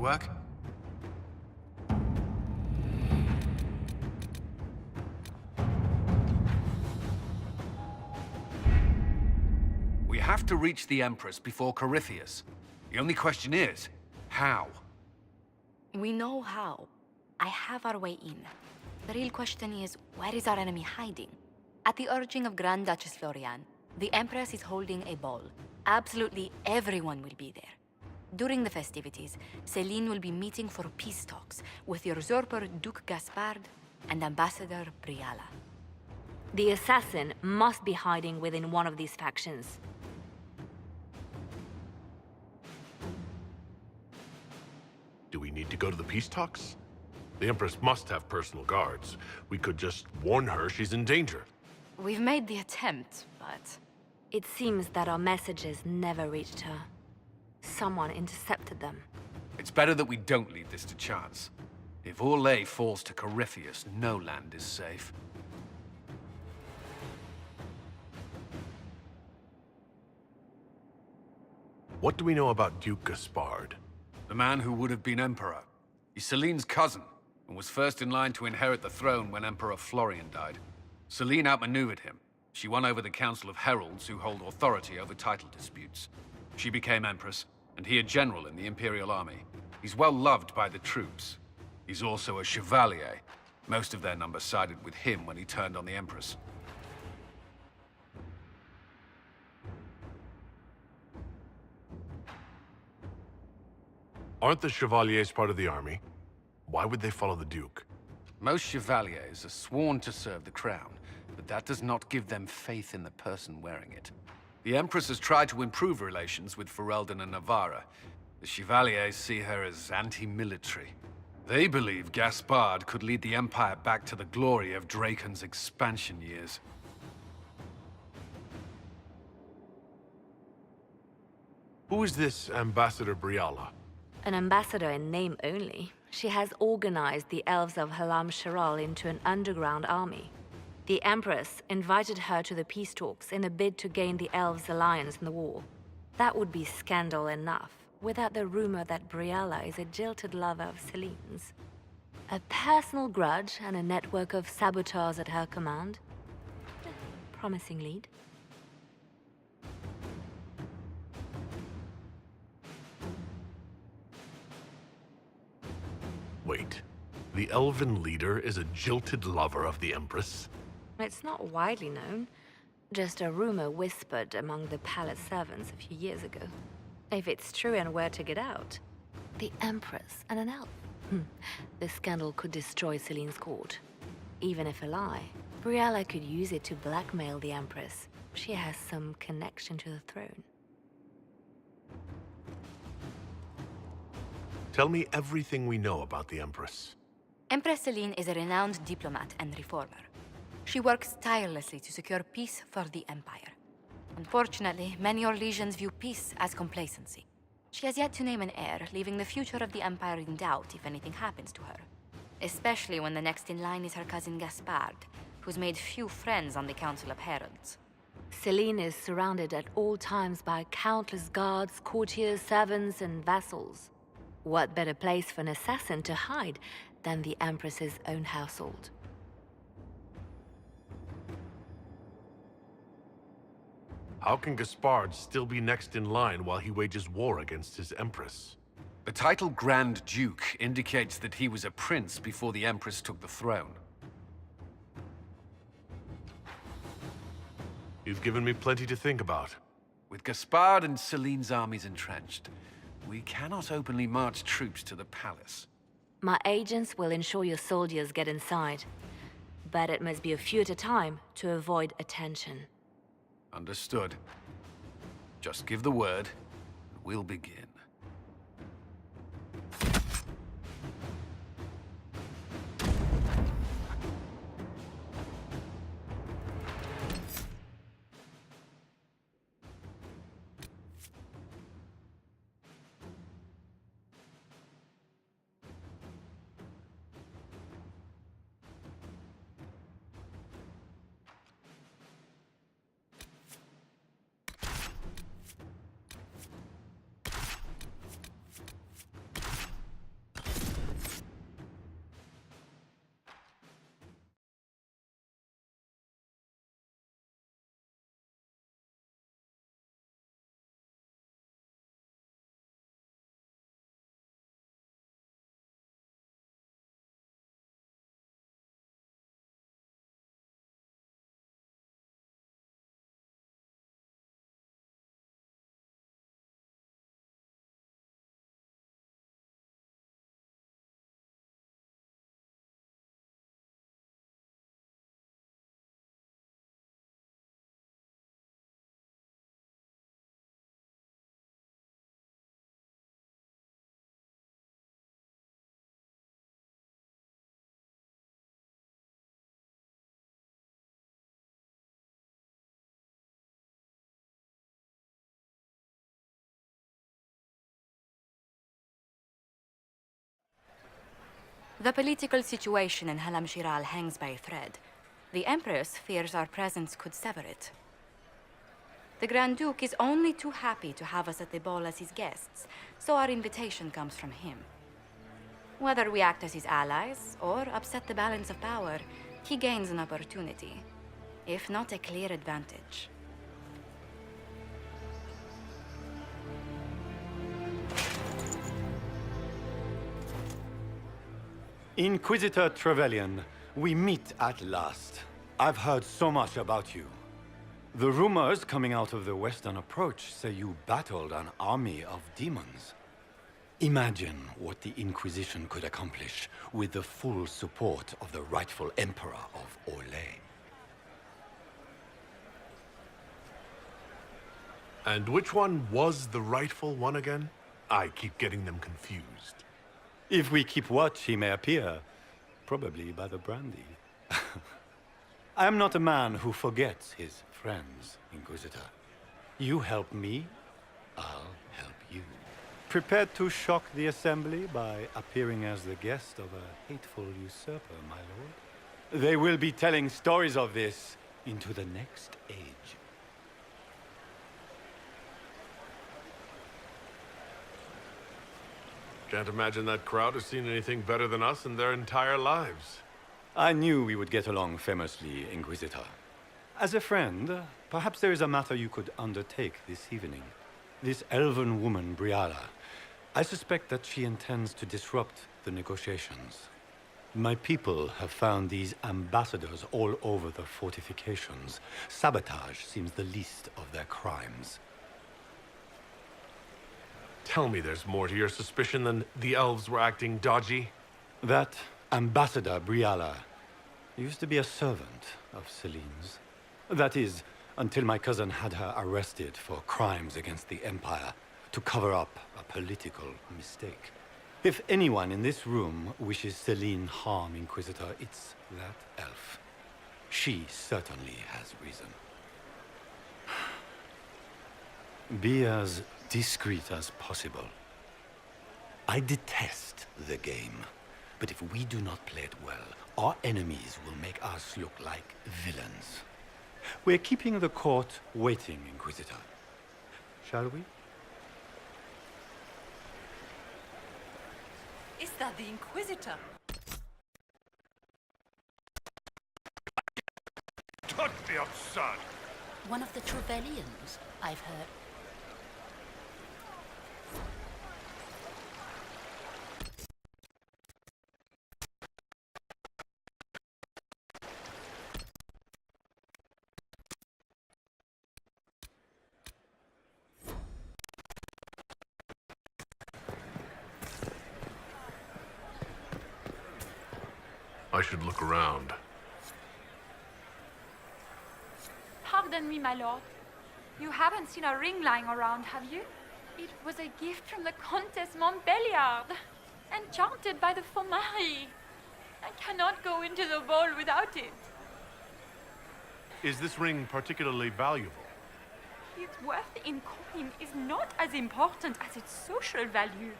work? We have to reach the Empress before Corypheus. The only question is, how? We know how. I have our way in. The real question is, where is our enemy hiding? At the urging of Grand Duchess Florian, the Empress is holding a ball. Absolutely everyone will be there. During the festivities, Celine will be meeting for peace talks with the usurper Duke Gaspard and Ambassador Briala. The assassin must be hiding within one of these factions. Do we need to go to the peace talks? The Empress must have personal guards. We could just warn her she's in danger. We've made the attempt, but... It seems that our messages never reached her. Someone intercepted them. It's better that we don't leave this to chance. If Orlais falls to Corypheus, no land is safe. What do we know about Duke Gaspard? The man who would have been Emperor. He's Celine's cousin, and was first in line to inherit the throne when Emperor Florian died. Celine outmaneuvered him. She won over the Council of Heralds, who hold authority over title disputes. She became Empress, and he a general in the Imperial Army. He's well loved by the troops. He's also a Chevalier. Most of their number sided with him when he turned on the Empress. Aren't the Chevaliers part of the army? Why would they follow the Duke? Most Chevaliers are sworn to serve the crown, but that does not give them faith in the person wearing it. The Empress has tried to improve relations with Ferelden and Navarra. The Chevaliers see her as anti-military. They believe Gaspard could lead the Empire back to the glory of Draken's expansion years. Who is this Ambassador Briala? An ambassador in name only. She has organized the elves of Halam Sharal into an underground army. The Empress invited her to the peace talks in a bid to gain the elves' alliance in the war. That would be scandal enough, without the rumor that Briala is a jilted lover of Celine's. A personal grudge and a network of saboteurs at her command. Promising lead. Wait, the elven leader is a jilted lover of the Empress? It's not widely known. Just a rumor whispered among the palace servants a few years ago. If it's true and were to get out, the Empress and an elf. The scandal could destroy Celine's court. Even if a lie, Briala could use it to blackmail the Empress. She has some connection to the throne. Tell me everything we know about the Empress. Empress Celine is a renowned diplomat and reformer. She works tirelessly to secure peace for the Empire. Unfortunately, many Orlesians view peace as complacency. She has yet to name an heir, leaving the future of the Empire in doubt if anything happens to her. Especially when the next in line is her cousin Gaspard, who's made few friends on the Council of Heralds. Celine is surrounded at all times by countless guards, courtiers, servants, and vassals. What better place for an assassin to hide than the Empress's own household? How can Gaspard still be next in line while he wages war against his Empress? The title Grand Duke indicates that he was a prince before the Empress took the throne. You've given me plenty to think about. With Gaspard and Celine's armies entrenched, we cannot openly march troops to the palace. My agents will ensure your soldiers get inside. But it must be a few at a time to avoid attention. Understood. Just give the word, and we'll begin. The political situation in Halam Shiral hangs by a thread. The Empress fears our presence could sever it. The Grand Duke is only too happy to have us at the ball as his guests, so our invitation comes from him. Whether we act as his allies or upset the balance of power, he gains an opportunity, if not a clear advantage. Inquisitor Trevelyan, we meet at last. I've heard so much about you. The rumors coming out of the Western Approach say you battled an army of demons. Imagine what the Inquisition could accomplish with the full support of the rightful Emperor of Orlais. And which one was the rightful one again? I keep getting them confused. If we keep watch, he may appear. Probably by the brandy. I am not a man who forgets his friends, Inquisitor. You help me, I'll help you. Prepared to shock the Assembly by appearing as the guest of a hateful usurper, my lord? They will be telling stories of this into the next age. Can't imagine that crowd has seen anything better than us in their entire lives. I knew we would get along famously, Inquisitor. As a friend, perhaps there is a matter you could undertake this evening. This elven woman, Briala, I suspect that she intends to disrupt the negotiations. My people have found these ambassadors all over the fortifications. Sabotage seems the least of their crimes. Tell me there's more to your suspicion than the elves were acting dodgy. That Ambassador Briala used to be a servant of Celine's. That is, until my cousin had her arrested for crimes against the Empire to cover up a political mistake. If anyone in this room wishes Celine harm, Inquisitor, it's that elf. She certainly has reason. Be as discreet as possible. I detest the game, but if we do not play it well, our enemies will make us look like villains. We're keeping the court waiting, Inquisitor. Shall we? Is that the Inquisitor? Touch the absurd! One of the Trevelyan's, I've heard. I should look around. Pardon me, my lord. You haven't seen a ring lying around, have you? It was a gift from the Countess Montbelliard, enchanted by the Fomari. I cannot go into the ball without it. Is this ring particularly valuable? Its worth in coin is not as important as its social value.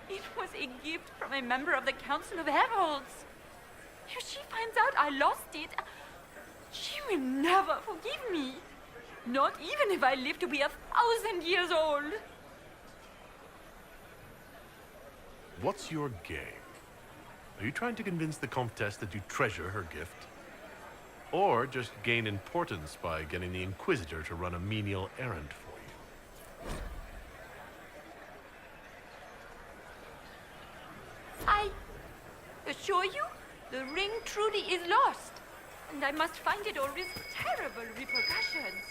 It was a gift from a member of the Council of Heralds. If she finds out I lost it, she will never forgive me. Not even if I live to be 1,000 years old. What's your game? Are you trying to convince the Comtesse that you treasure her gift? Or just gain importance by getting the Inquisitor to run a menial errand for you? I assure you, the ring truly is lost, and I must find it or risk terrible repercussions.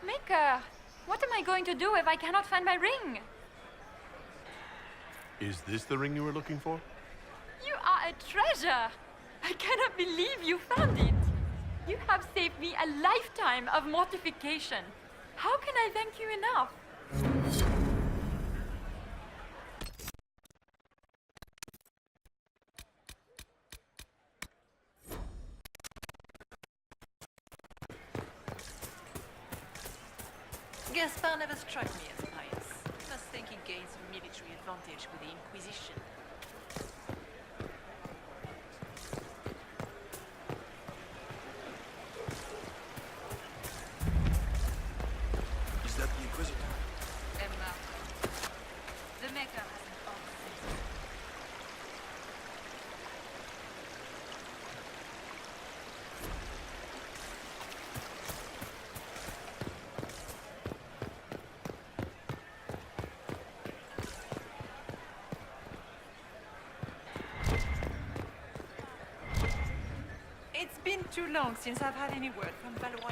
Maker, what am I going to do if I cannot find my ring? Is this the ring you were looking for? You are a treasure! I cannot believe you found it! You have saved me a lifetime of mortification. How can I thank you enough? Gaspar never struck me as pious. Must think he gained some military advantage with the Inquisition. Is that the Inquisitor? Emma. The Maker has an oath. It's been too long since I've had any word from Valois.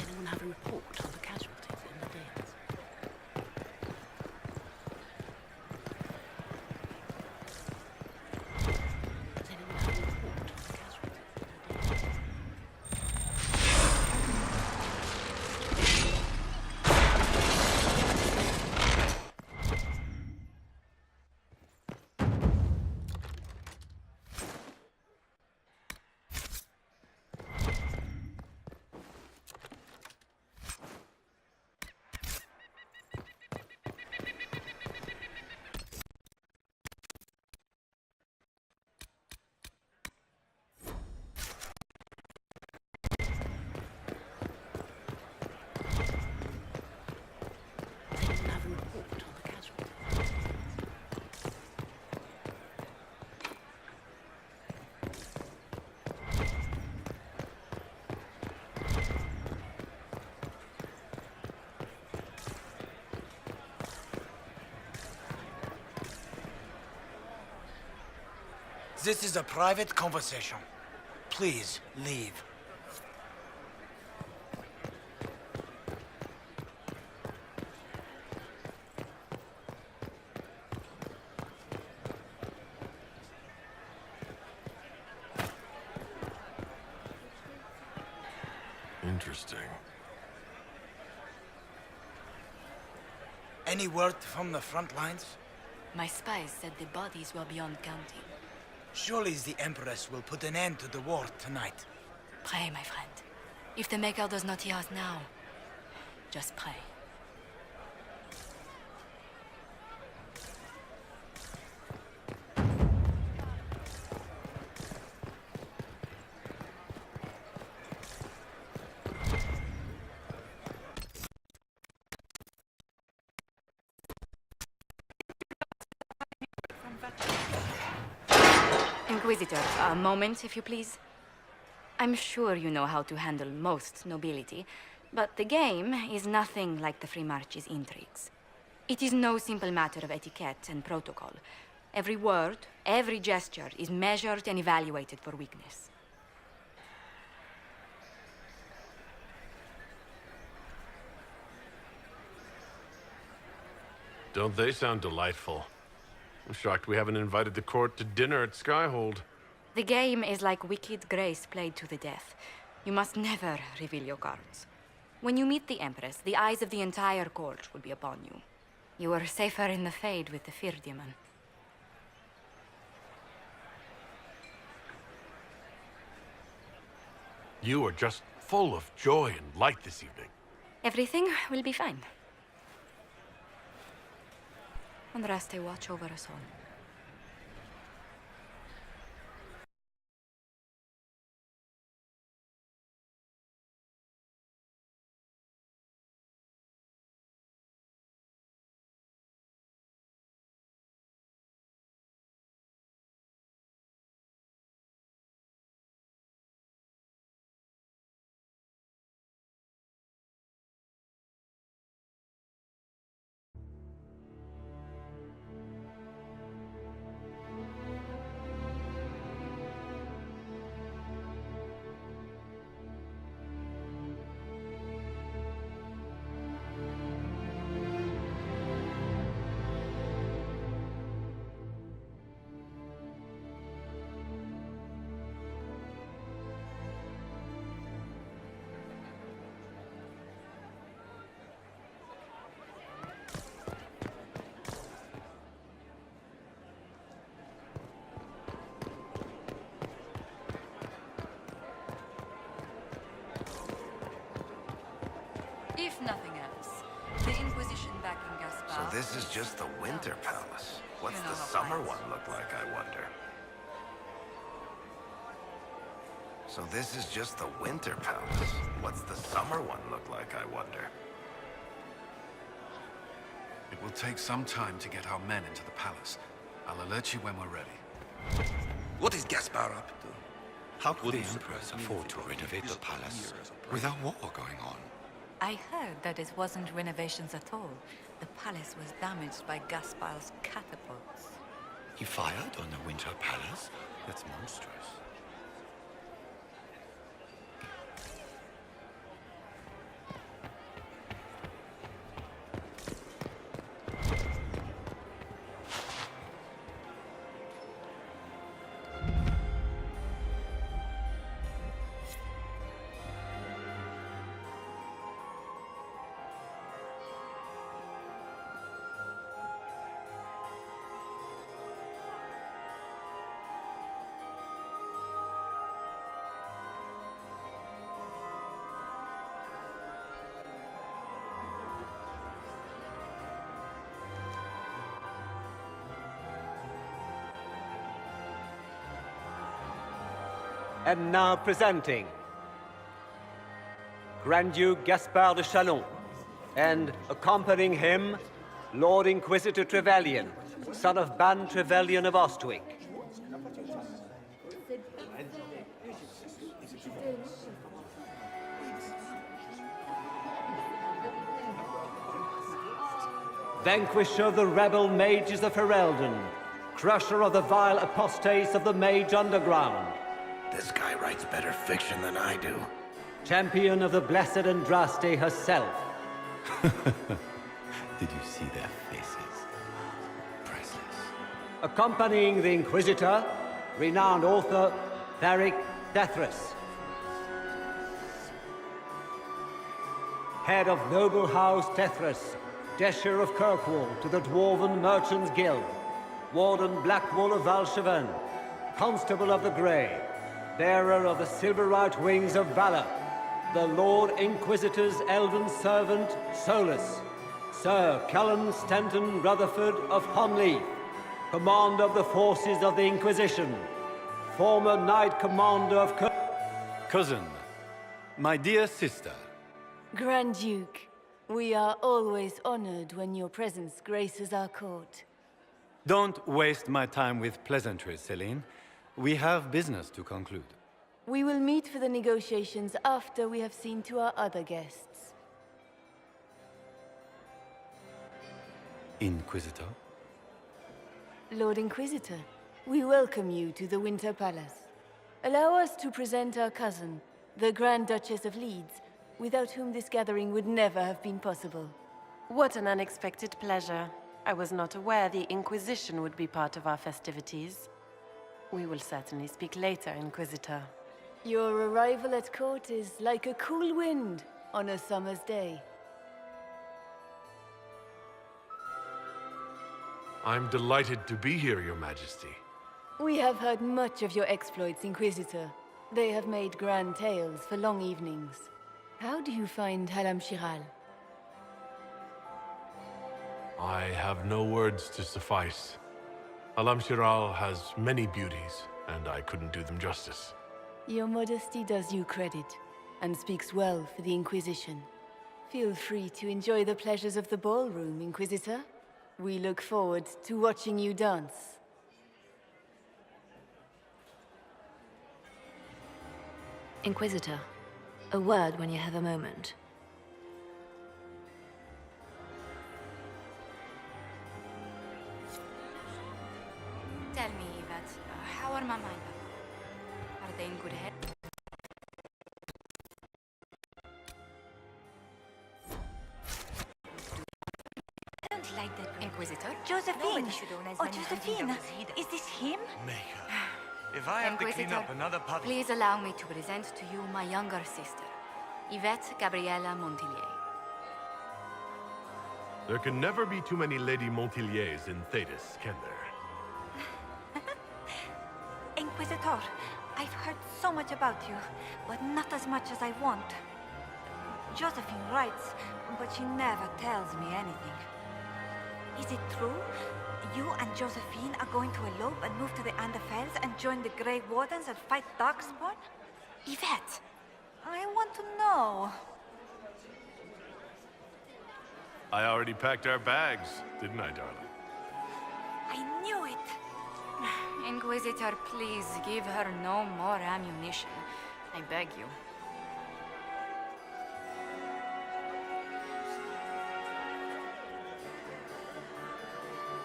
Anyone have a report on the casualties in the Dales? Does anyone have a report on the casualties in the Dales? Does anyone have a report on the casualties in the Dales? This is a private conversation. Please leave. Interesting. Any word from the front lines? My spies said the bodies were beyond counting. Surely the Empress will put an end to the war tonight. Pray, my friend. If the Maker does not hear us now, just pray. Inquisitor, a moment, if you please. I'm sure you know how to handle most nobility, but the game is nothing like the Free March's intrigues. It is no simple matter of etiquette and protocol. Every word, every gesture is measured and evaluated for weakness. Don't they sound delightful? I'm shocked we haven't invited the court to dinner at Skyhold. The game is like Wicked Grace played to the death. You must never reveal your cards. When you meet the Empress, the eyes of the entire court will be upon you. You are safer in the Fade with the Fear Demon. You are just full of joy and light this evening. Everything will be fine. And Raste watch over us all. this is just the Winter Palace. What's the summer one look like, I wonder? So this is just the Winter Palace. What's the summer one look like, I wonder? It will take some time to get our men into the palace. I'll alert you when we're ready. What is Gaspar up to? How could the Empress afford to renovate the palace without war going on? I heard that it wasn't renovations at all. The palace was damaged by Gaspar's catapults. He fired on the Winter Palace? That's monstrous. And now presenting Grand Duke Gaspard de Chalon, and accompanying him, Lord Inquisitor Trevelyan, son of Ban Trevelyan of Ostwick. Vanquisher of the rebel mages of Ferelden, crusher of the vile apostates of the Mage Underground. This guy writes better fiction than I do. Champion of the Blessed Andraste herself. Did you see their faces? Priceless. Accompanying the Inquisitor, renowned author Tharic Dethras. Head of noble house Dethras, Desher of Kirkwall to the Dwarven Merchants Guild, Warden Blackwall of Valcheven, Constable of the Grey, bearer of the silver-right wings of valor, the Lord Inquisitor's elven servant, Solus, Sir Cullen Stanton Rutherford of Honleaf, commander of the forces of the Inquisition, former Knight Commander of Cousin, my dear sister. Grand Duke, we are always honored when your presence graces our court. Don't waste my time with pleasantries, Celine. We have business to conclude. We will meet for the negotiations after we have seen to our other guests. Inquisitor? Lord Inquisitor, we welcome you to the Winter Palace. Allow us to present our cousin, the Grand Duchess of Leeds, without whom this gathering would never have been possible. What an unexpected pleasure. I was not aware the Inquisition would be part of our festivities. We will certainly speak later, Inquisitor. Your arrival at court is like a cool wind on a summer's day. I'm delighted to be here, Your Majesty. We have heard much of your exploits, Inquisitor. They have made grand tales for long evenings. How do you find Halam Shiral? I have no words to suffice. Alam Shiral has many beauties, and I couldn't do them justice. Your modesty does you credit, and speaks well for the Inquisition. Feel free to enjoy the pleasures of the ballroom, Inquisitor. We look forward to watching you dance. Inquisitor, a word when you have a moment. Tell me, Yvette, how are my mind? Are they in good health? I don't like that Inquisitor? Josephine! Oh, Josephine! Is this him? If I have to clean Inquisitor, up another puddle... please allow me to present to you my younger sister, Yvette Gabriella Montillier. There can never be too many Lady Montilliers in Thetis, can there? Inquisitor, I've heard so much about you, but not as much as I want. Josephine writes, but she never tells me anything. Is it true? You and Josephine are going to elope and move to the Anderfels and join the Grey Wardens and fight Darkspawn? Yvette, I want to know. I already packed our bags, didn't I, darling? I knew it. Inquisitor, please give her no more ammunition. I beg you.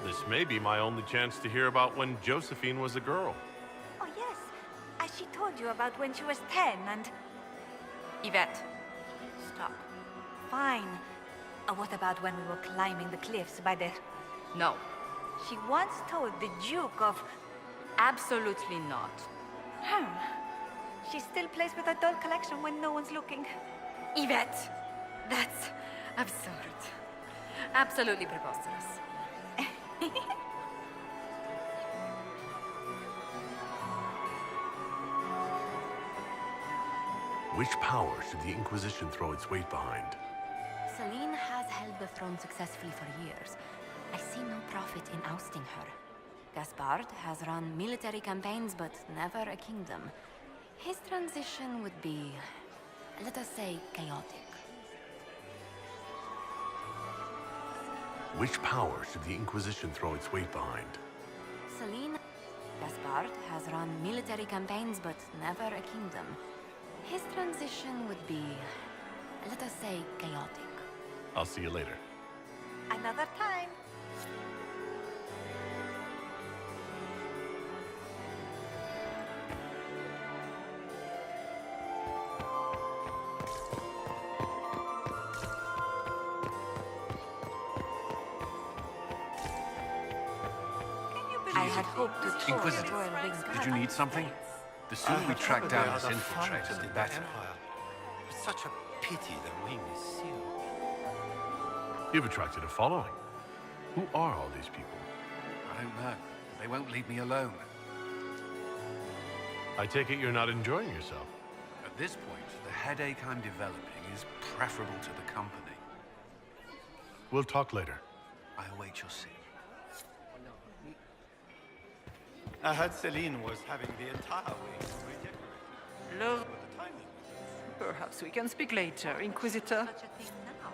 This may be my only chance to hear about when Josephine was a girl. Oh, yes. As she told you about when she was 10 and... Yvette, stop. Fine. What about when we were climbing the cliffs by the... No. She once told the Duke of... Absolutely not. She still plays with her doll collection when no one's looking. Yvette, that's absurd. Absolutely preposterous. Which power should the Inquisition throw its weight behind? Celine has held the throne successfully for years. I see no profit in ousting her. Gaspard has run military campaigns, but never a kingdom. His transition would be, let us say, chaotic. Which power should the Inquisition throw its weight behind? Celine... Gaspard has run military campaigns, but never a kingdom. His transition would be, let us say, chaotic. I'll see you later. Another time. I had hoped to talk Inquisitor, to Royal Winke. did you need something? The sooner we track down this infiltrator, the better. It's such a pity the wing is sealed. You've attracted a following. Who are all these people? I don't know. They won't leave me alone. I take it you're not enjoying yourself. At this point, the headache I'm developing is preferable to the company. We'll talk later. I await your signal. I heard Celine was having the entire wing redecorated. Love. What the timing was. Perhaps we can speak later, Inquisitor. Such a thing now.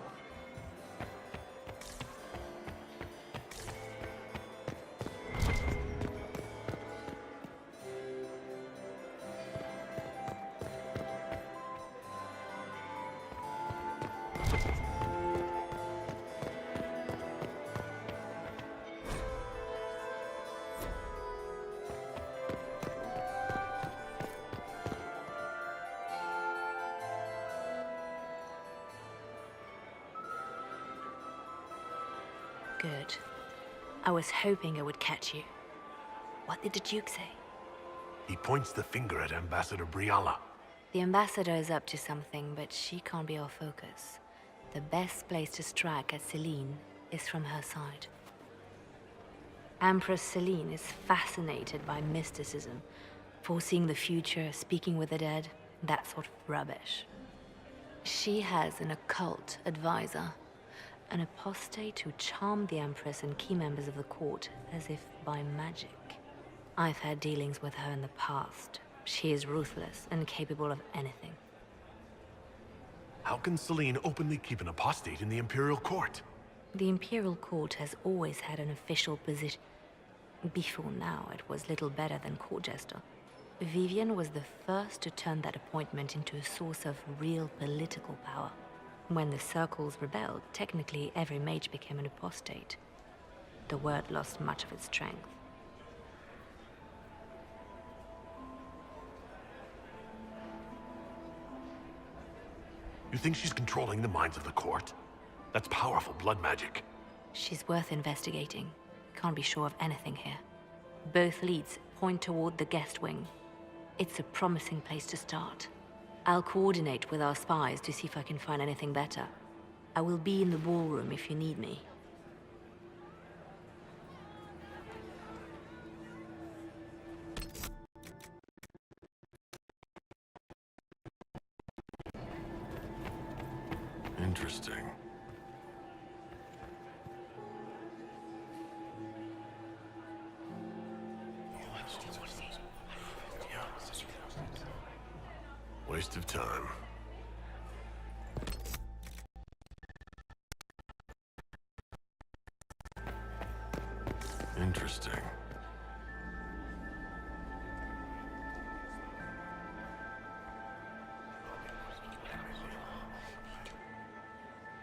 Good. I was hoping I would catch you. What did the Duke say? He points the finger at Ambassador Briala. The ambassador is up to something, but she can't be our focus. The best place to strike at Celine is from her side. Empress Celine is fascinated by mysticism, foreseeing the future, speaking with the dead, that sort of rubbish. She has an occult advisor, an apostate who charmed the Empress and key members of the court as if by magic. I've had dealings with her in the past. She is ruthless and capable of anything. How can Celine openly keep an apostate in the Imperial Court? The Imperial Court has always had an official position. Before now, it was little better than court jester. Vivian was the first to turn that appointment into a source of real political power. When the circles rebelled, technically every mage became an apostate. The word lost much of its strength. You think she's controlling the minds of the court? That's powerful blood magic. She's worth investigating. Can't be sure of anything here. Both leads point toward the guest wing. It's a promising place to start. I'll coordinate with our spies to see if I can find anything better. I will be in the ballroom if you need me. Interesting. Waste of time. Interesting.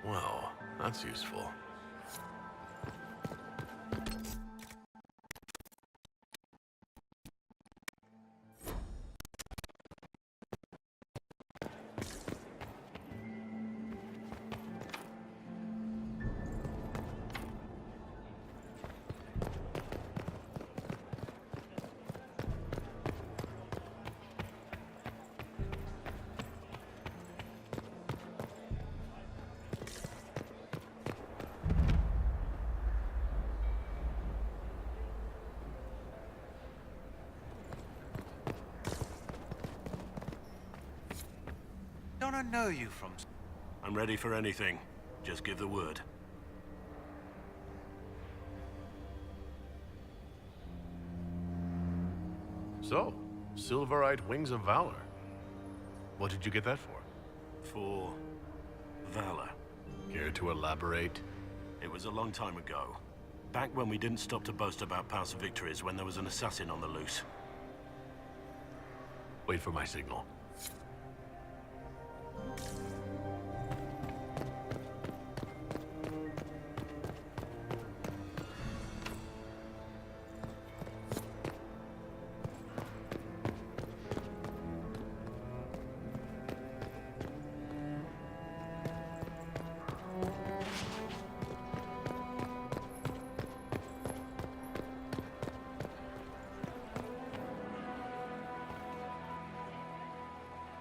Well, that's useful. Don't I know you from... I'm ready for anything. Just give the word. So, silver-eyed wings of valor. What did you get that for? For... valor. Care to elaborate? It was a long time ago. Back when we didn't stop to boast about past victories when there was an assassin on the loose. Wait for my signal.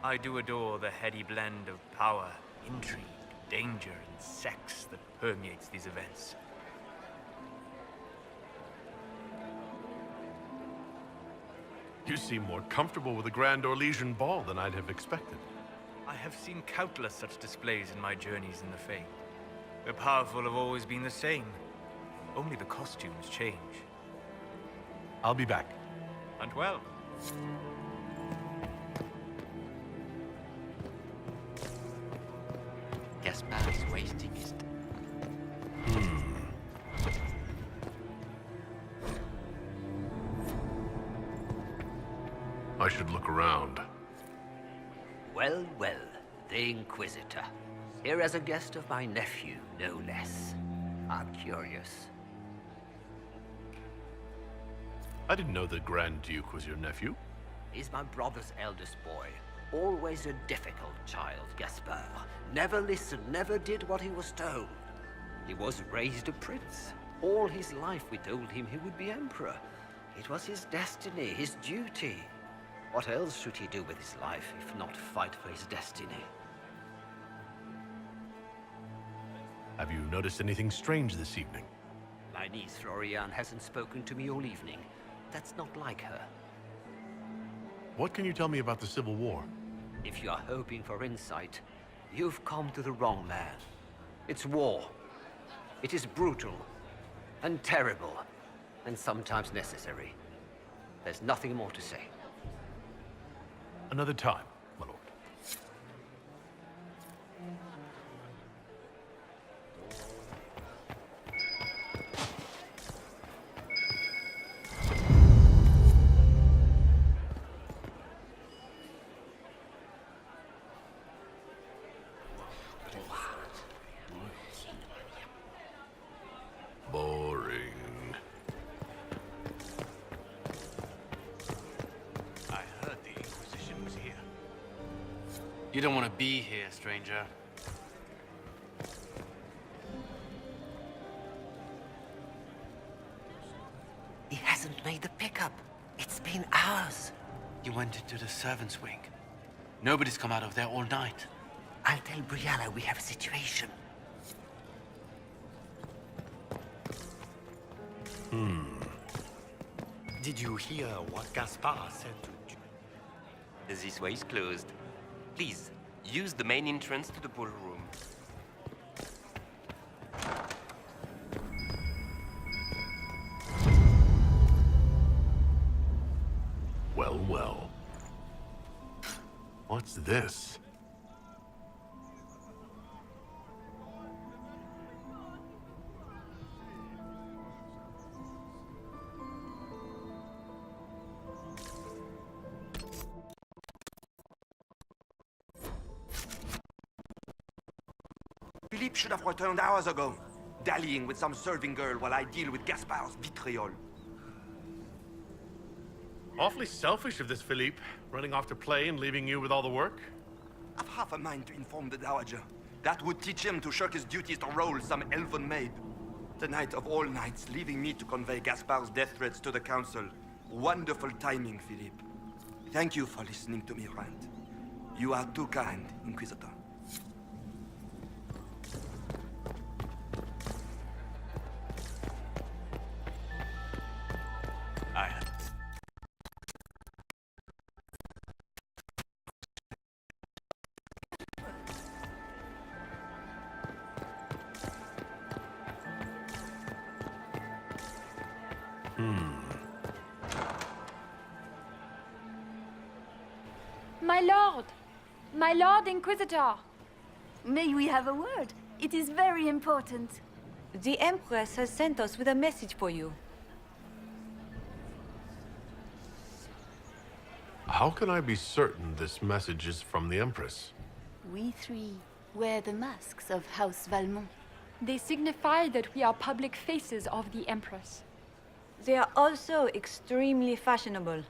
I do adore the heady blend of power, intrigue, danger, and sex that permeates these events. You seem more comfortable with a Grand Orlesian ball than I'd have expected. I have seen countless such displays in my journeys in the Fae. The powerful have always been the same. Only the costumes change. I'll be back. And well. Gaspar is wasting his... I should look around. Well, well, the Inquisitor. Here as a guest of my nephew, no less. I'm curious. I didn't know the Grand Duke was your nephew. He's my brother's eldest boy. Always a difficult child, Gaspar. Never listened, never did what he was told. He was raised a prince. All his life we told him he would be emperor. It was his destiny, his duty. What else should he do with his life, if not fight for his destiny? Have you noticed anything strange this evening? My niece Florian hasn't spoken to me all evening. That's not like her. What can you tell me about the Civil War? If you are hoping for insight, you've come to the wrong man. It's war. It is brutal, and terrible, and sometimes necessary. There's nothing more to say. Another time, my lord. Boring. I heard the Inquisition was here. You don't want to be here, stranger. He hasn't made the pickup. It's been hours. You went into the servants' wing. Nobody's come out of there all night. I'll tell Brianna we have a situation. Did you hear what Gaspar said to you? This way is closed. Please, use the main entrance to the ballroom. What's this? Philippe should have returned hours ago, dallying with some serving girl while I deal with Gaspard's vitriol. Awfully selfish of this Philippe, running off to play and leaving you with all the work. I've half a mind to inform the Dowager. That would teach him to shirk his duties to roll some elven maid. Tonight of all nights, leaving me to convey Gaspard's death threats to the Council. Wonderful timing, Philippe. Thank you for listening to me rant. You are too kind, Inquisitor. Ahhon. My lord! My lord Inquisitor! May we have a word? It is very important. The Empress has sent us with a message for you. How can I be certain this message is from the Empress? We three wear the masks of House Valmont. They signify that we are public faces of the Empress. They are also extremely fashionable.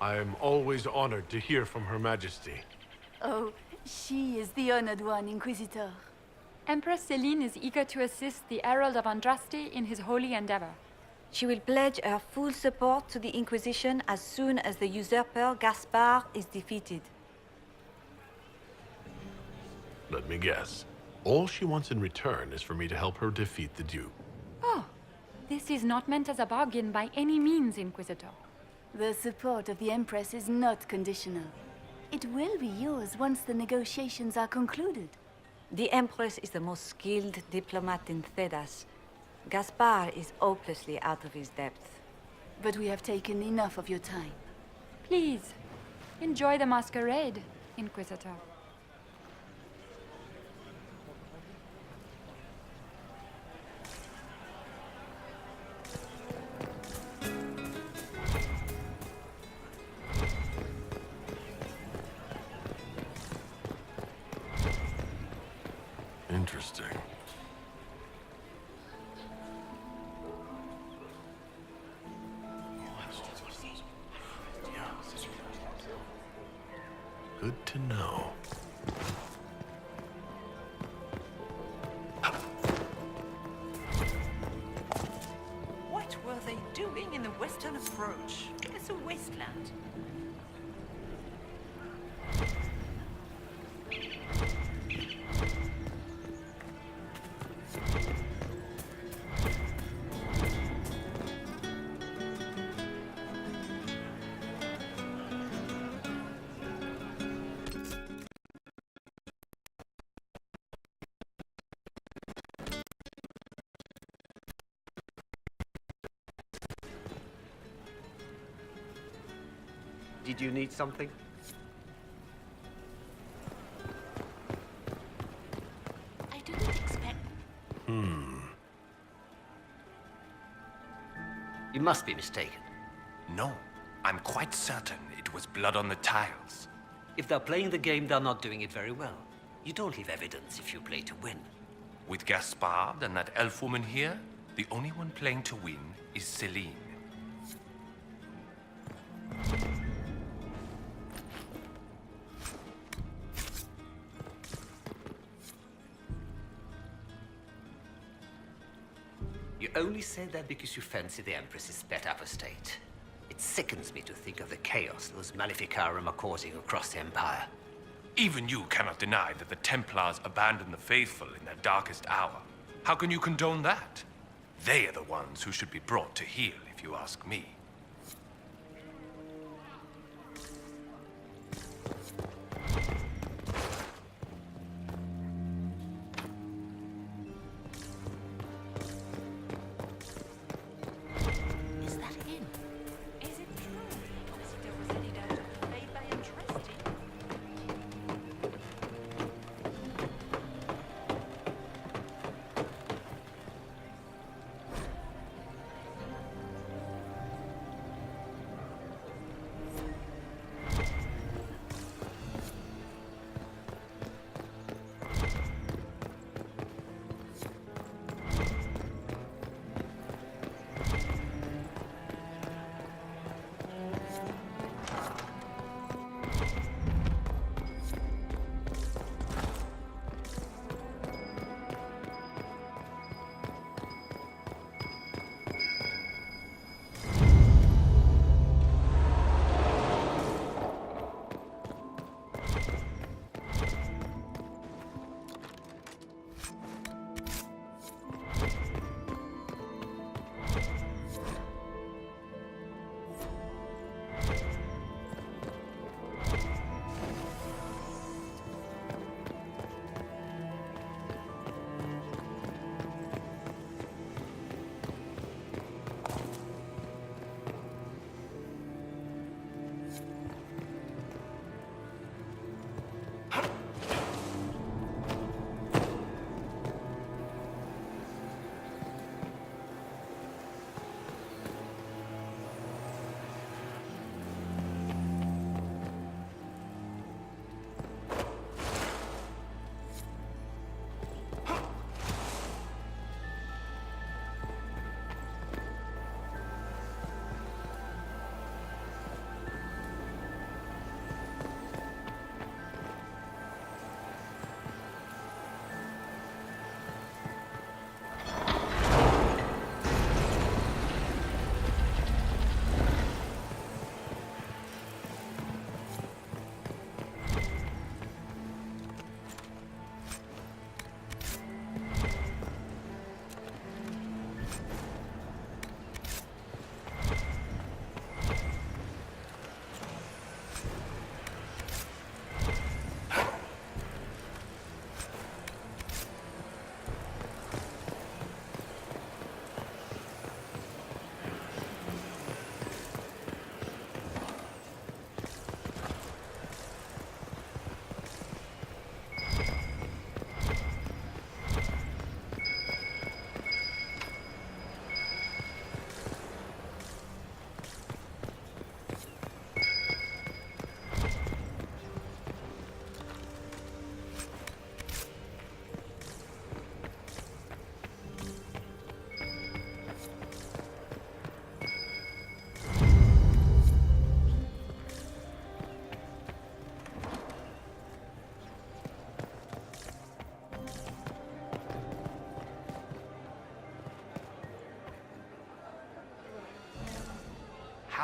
I am always honored to hear from Her Majesty. Oh, she is the honored one, Inquisitor. Empress Celine is eager to assist the Herald of Andraste in his holy endeavor. She will pledge her full support to the Inquisition as soon as the usurper Gaspard is defeated. Let me guess. All she wants in return is for me to help her defeat the Duke. Oh, this is not meant as a bargain by any means, Inquisitor. The support of the Empress is not conditional. It will be yours once the negotiations are concluded. The Empress is the most skilled diplomat in Thedas. Gaspard is hopelessly out of his depth. But we have taken enough of your time. Please, enjoy the masquerade, Inquisitor. Interesting. Good to know. What were they doing in the western approach? It's a wasteland. Did you need something? I didn't expect... You must be mistaken. No, I'm quite certain it was blood on the tiles. If they're playing the game, they're not doing it very well. You don't leave evidence if you play to win. With Gaspard and that elf woman here, the only one playing to win is Celine. You only say that because you fancy the Empress's pet apostate. It sickens me to think of the chaos those Maleficarum are causing across the Empire. Even you cannot deny that the Templars abandoned the faithful in their darkest hour. How can you condone that? They are the ones who should be brought to heel, if you ask me.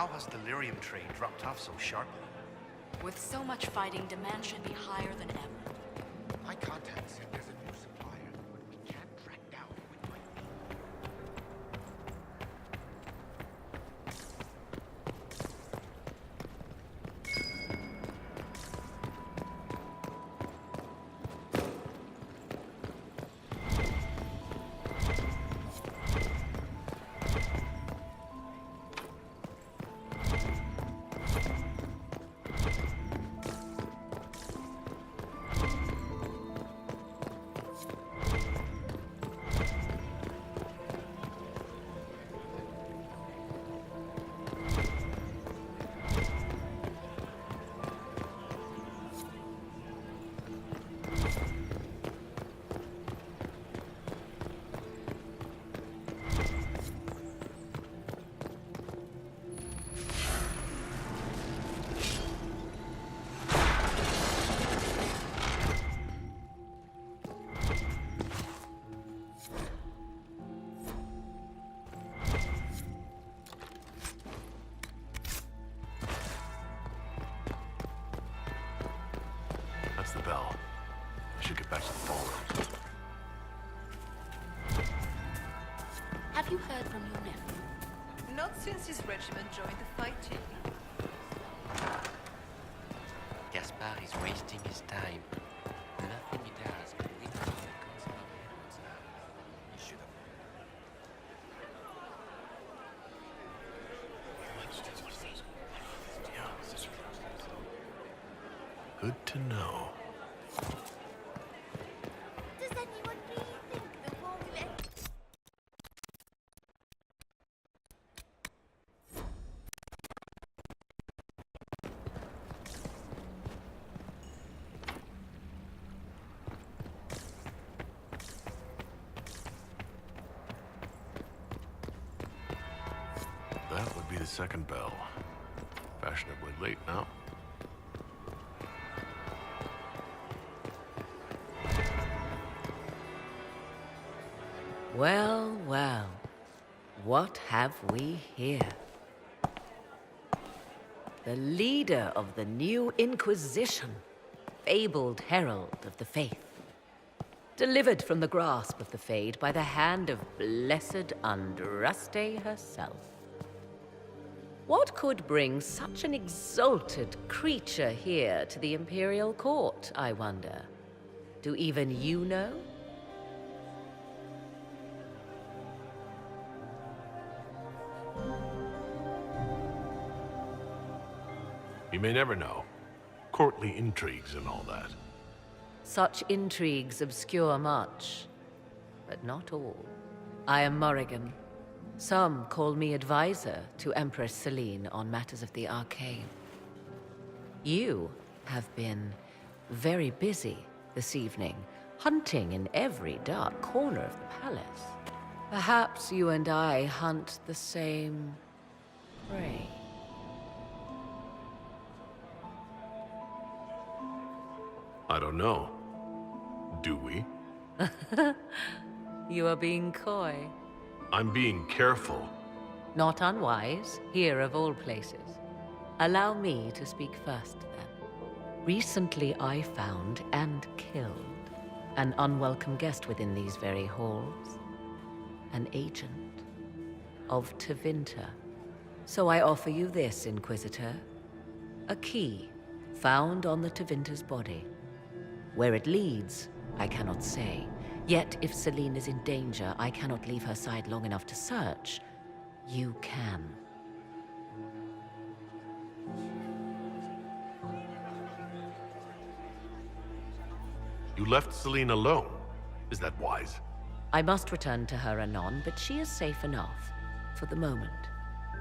How has the lyrium trade dropped off so sharply? With so much fighting, demand should be higher than ever. My contact said there's a new supplier, but we can't track down Winke. That's the bell. I should get back to the ballroom. Have you heard from your nephew? Not since his regiment joined the fighting. Gaspard is wasting his time. Nothing he does can win the Council of Heralds now. He should have. Good to know. Does anyone really think the war will end? That would be the second bell. Fashionably late now. Well, well. What have we here? The leader of the new Inquisition, fabled herald of the faith. Delivered from the grasp of the Fade by the hand of blessed Andraste herself. What could bring such an exalted creature here to the Imperial Court, I wonder? Do even you know? You may never know. Courtly intrigues and all that. Such intrigues obscure much, but not all. I am Morrigan. Some call me advisor to Empress Celine on matters of the arcane. You have been very busy this evening, hunting in every dark corner of the palace. Perhaps you and I hunt the same prey. I don't know. Do we? You are being coy. I'm being careful. Not unwise, here of all places. Allow me to speak first, then. Recently I found and killed an unwelcome guest within these very halls. An agent of Tevinter. So I offer you this, Inquisitor. A key found on the Tevinter's body. Where it leads, I cannot say. Yet, if Celine is in danger, I cannot leave her side long enough to search. You can. You left Celine alone. Is that wise? I must return to her anon, but she is safe enough, for the moment.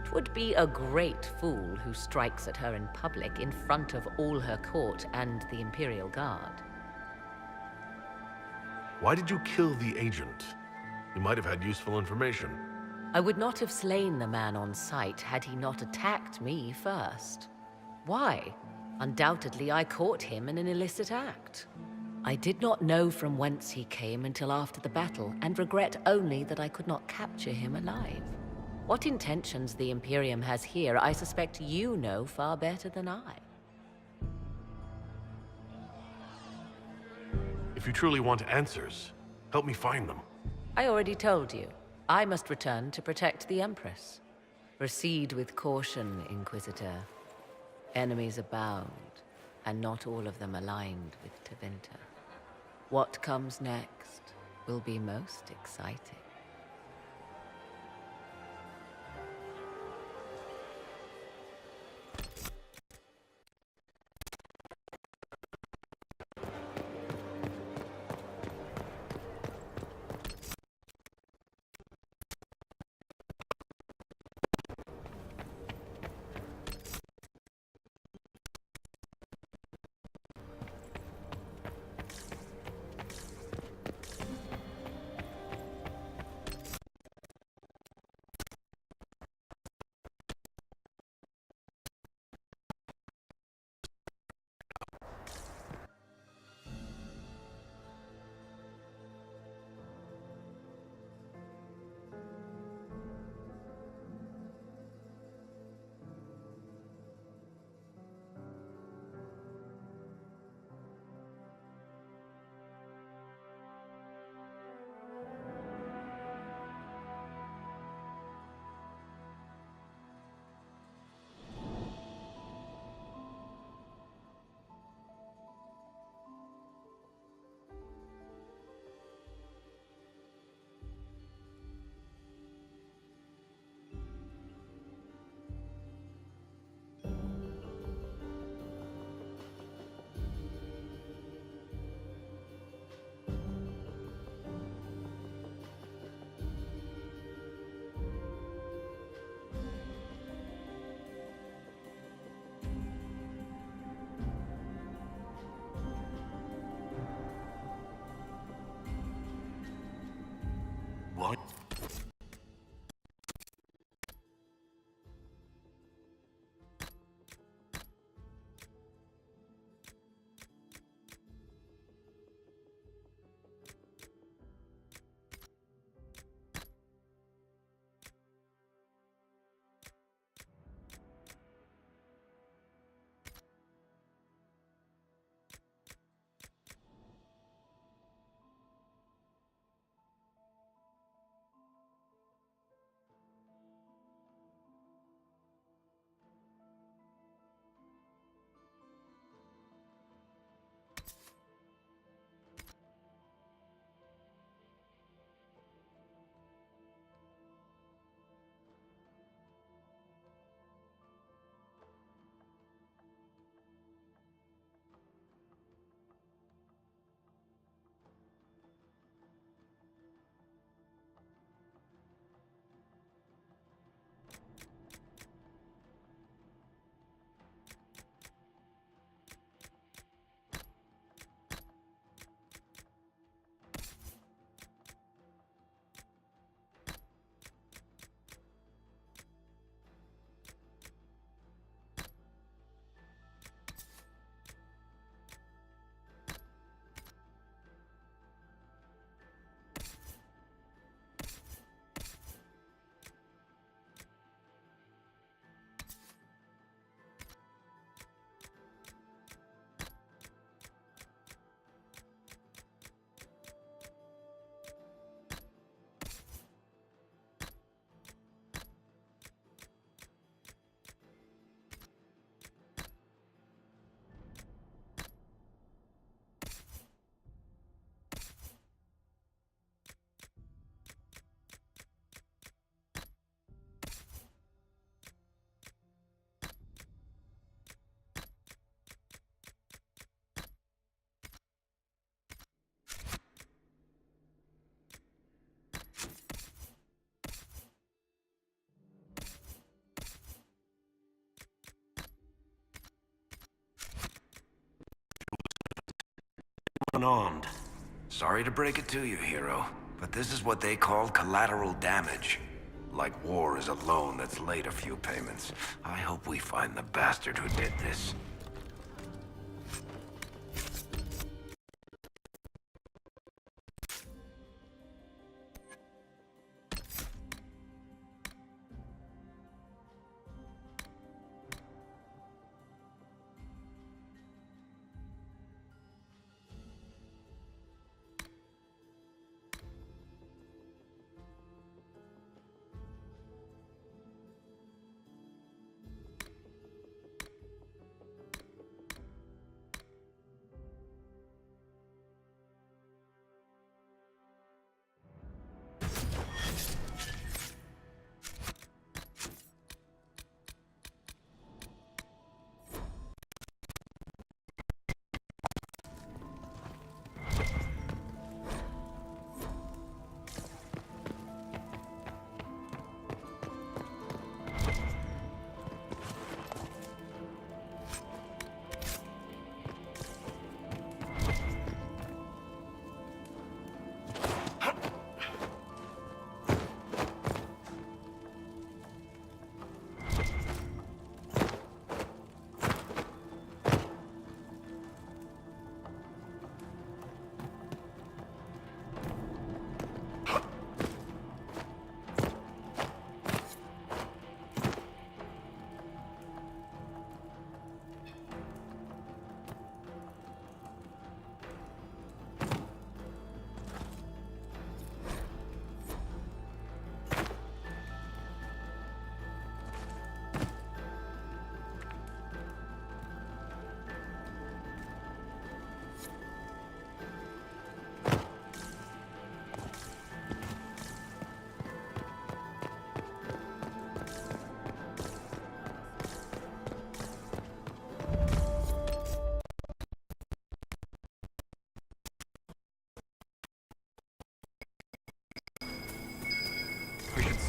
'Twould be a great fool who strikes at her in public in front of all her court and the Imperial Guard. Why did you kill the agent? He might have had useful information. I would not have slain the man on sight had he not attacked me first. Why? Undoubtedly, I caught him in an illicit act. I did not know from whence he came until after the battle, and regret only that I could not capture him alive. What intentions the Imperium has here, I suspect you know far better than I. If you truly want answers, help me find them. I already told you. I must return to protect the Empress. Proceed with caution, Inquisitor. Enemies abound, and not all of them aligned with Tevinter. What comes next will be most exciting. What? Unarmed. Sorry to break it to you, hero, but this is what they call collateral damage. Like war is a loan that's late a few payments. I hope we find the bastard who did this.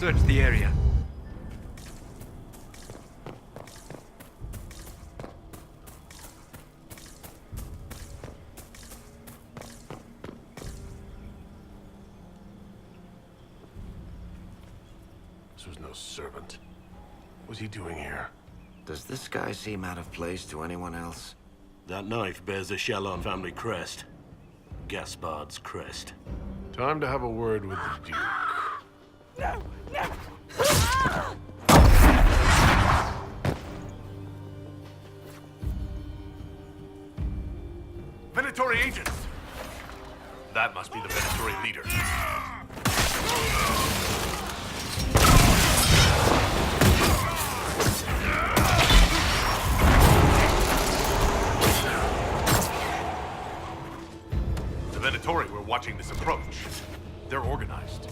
Search the area. This was no servant. What's he doing here? Does this guy seem out of place to anyone else? That knife bears the Chalon family crest. Gaspard's crest. Time to have a word with the Duke. No! No! Venatori agents! That must be the Venatori leader. The Venatori were watching this approach. They're organized.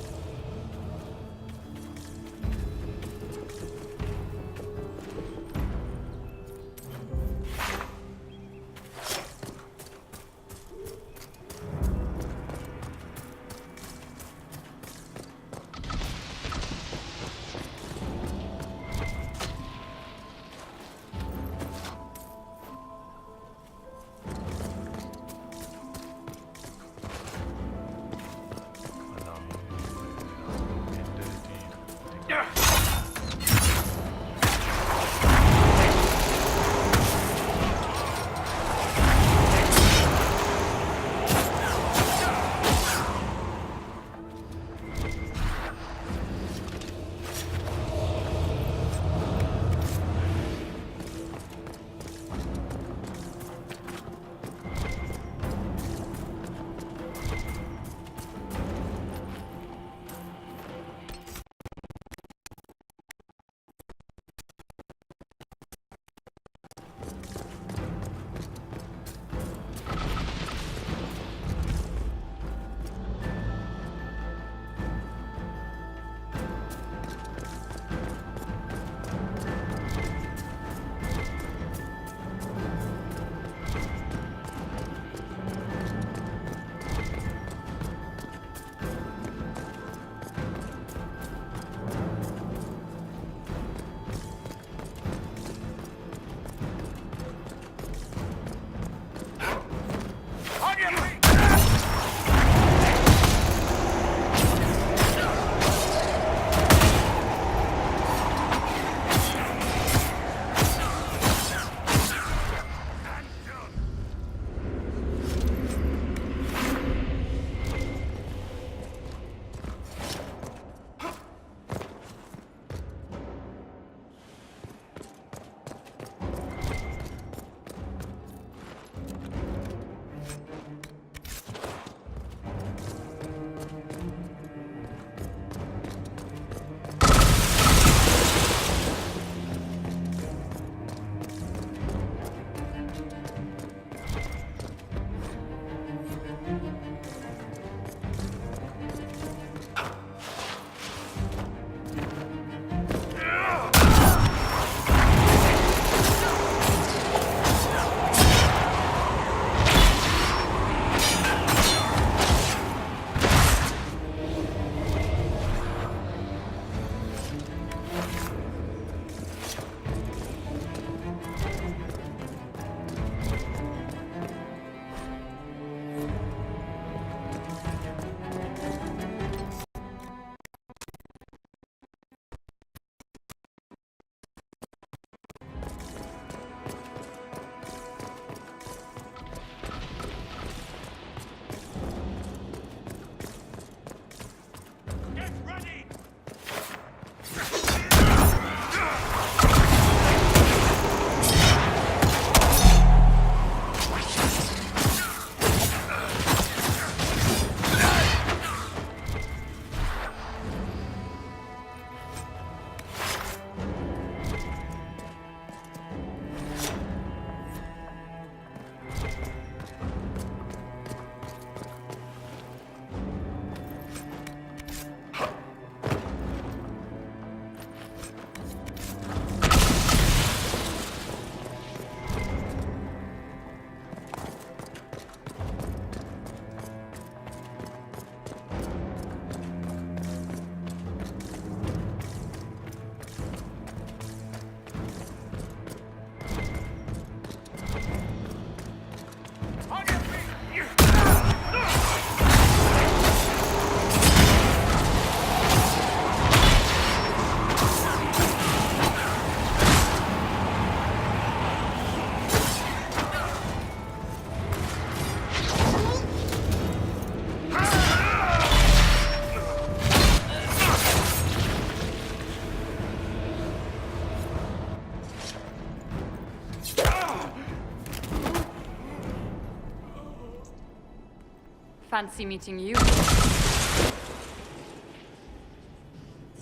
fancy meeting you.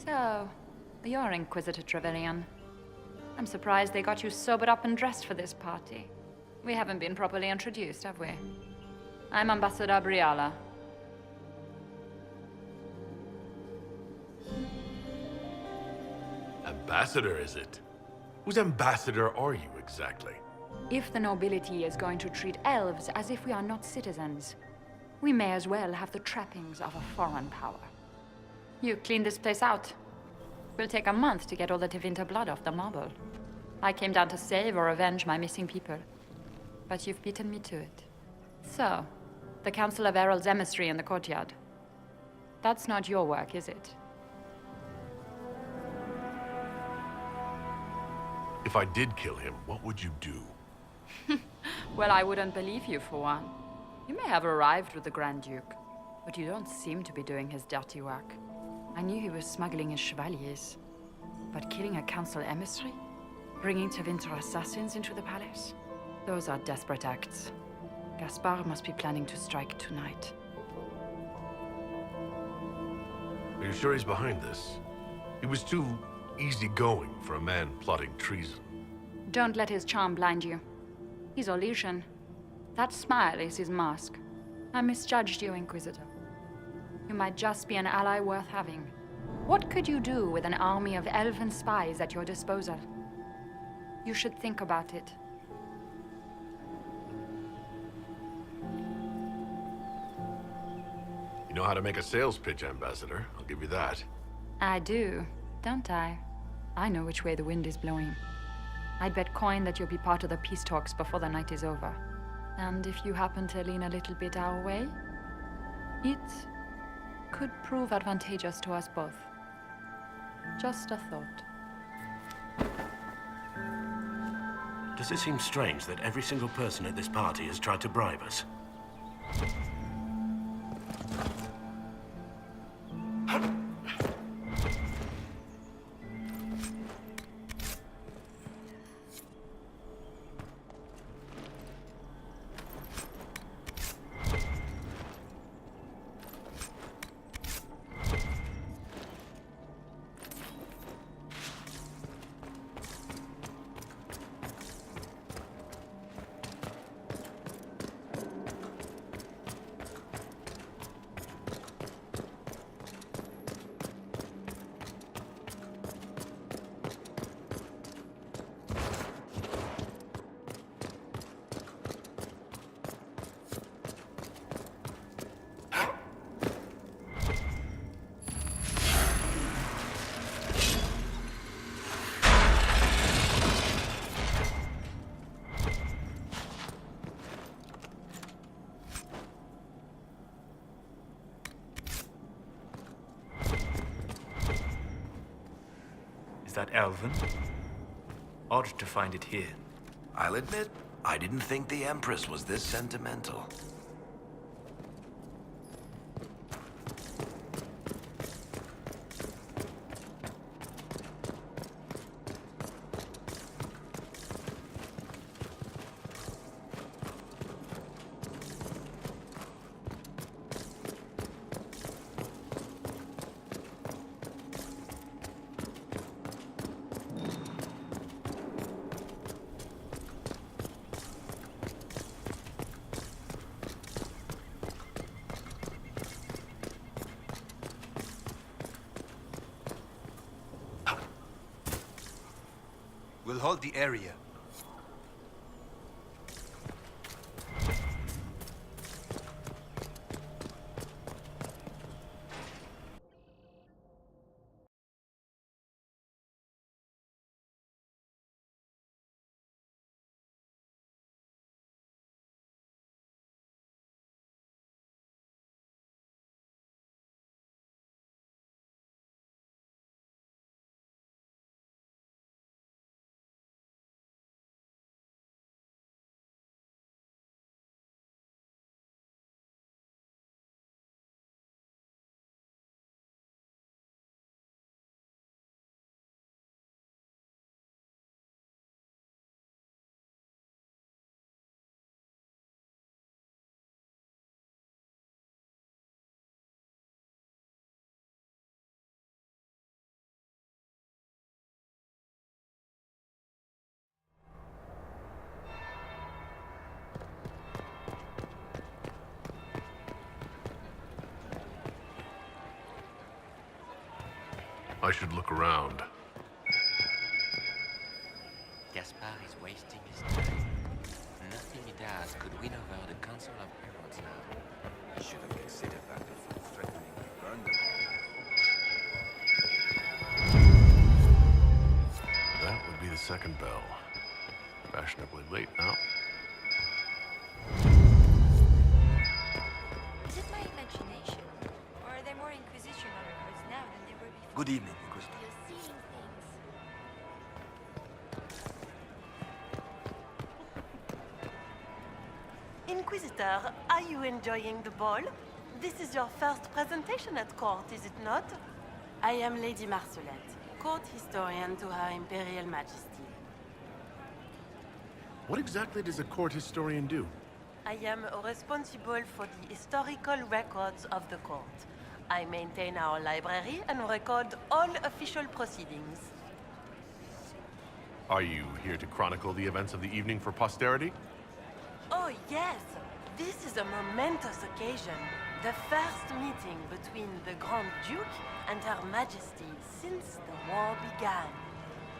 So, you're Inquisitor Trevelyan. I'm surprised they got you sobered up and dressed for this party. We haven't been properly introduced, have we? I'm Ambassador Briala. Ambassador, is it? Whose ambassador are you exactly? If the nobility is going to treat elves as if we are not citizens, we may as well have the trappings of a foreign power. You clean this place out. Will take a month to get all the Tevinter blood off the marble. I came down to save or avenge my missing people. But you've beaten me to it. So, the Council of Herald's emissary in the courtyard. That's not your work, is it? If I did kill him, what would you do? Well, I wouldn't believe you, for one. You may have arrived with the Grand Duke, but you don't seem to be doing his dirty work. I knew he was smuggling his chevaliers. But killing a council emissary? Bringing Tevinter assassins into the palace? Those are desperate acts. Gaspard must be planning to strike tonight. Are you sure he's behind this? He was too easygoing for a man plotting treason. Don't let his charm blind you. He's Orlesian. That smile is his mask. I misjudged you, Inquisitor. You might just be an ally worth having. What could you do with an army of elven spies at your disposal? You should think about it. You know how to make a sales pitch, Ambassador. I'll give you that. I do, don't I? I know which way the wind is blowing. I'd bet coin that you'll be part of the peace talks before the night is over. And if you happen to lean a little bit our way, it could prove advantageous to us both. Just a thought. Does it seem strange that every single person at this party has tried to bribe us? That elven? Odd to find it here. I'll admit, I didn't think the Empress was this sentimental. We'll hold the area. I should look around. Gaspard is wasting his time. Nothing he does could win over the Council of Heralds now. He should have considered that before threatening to burn them. That would be the second bell. Fashionably late now. Is it my imagination? Or are there more Inquisition records now than there were before? Good evening, Inquisitor. You're seeing things. Inquisitor, are you enjoying the ball? This is your first presentation at court, is it not? I am Lady Marcelette, court historian to Her Imperial Majesty. What exactly does a court historian do? I am responsible for the historical records of the court. I maintain our library and record all official proceedings. Are you here to chronicle the events of the evening for posterity? Oh yes, this is a momentous occasion. The first meeting between the Grand Duke and Her Majesty since the war began.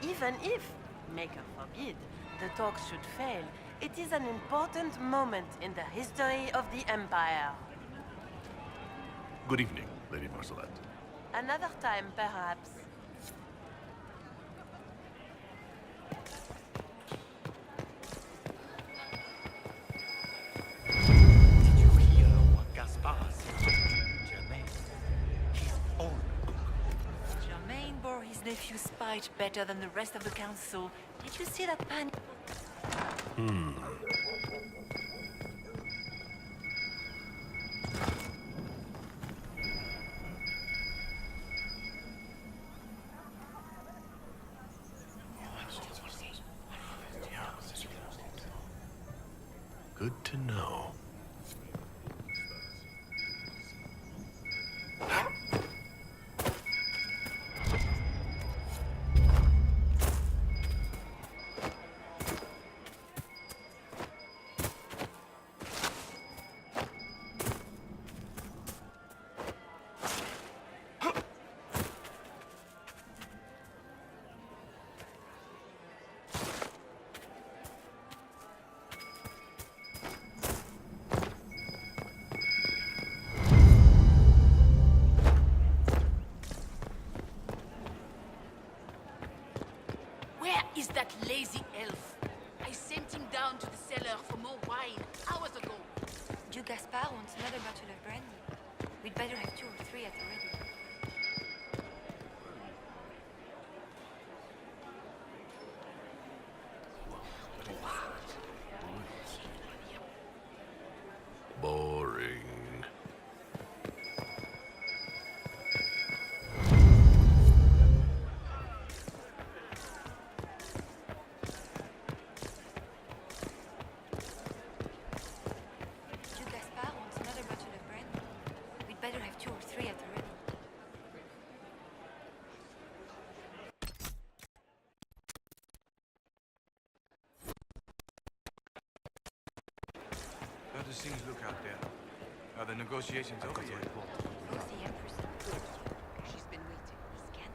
Even if, Maker forbid, the talks should fail, it is an important moment in the history of the Empire. Good evening, Lady Marcelette. Another time, perhaps. Did you hear what Gaspard said? Germain, his own uncle. Germain bore his nephew's spite better than the rest of the council. Did you see that panic? Good to know. Where is that lazy elf? I sent him down to the cellar for more wine hours ago. Duke Gaspard wants another bottle of brandy. We'd better have 2 or 3 at the ready. Boring. Duke Gaspard wants another bottle of brandy. We'd better have 2 or 3 at the ready. How does things look out there? Are the negotiations over yet? Who's the Empress? She's been waiting. This can't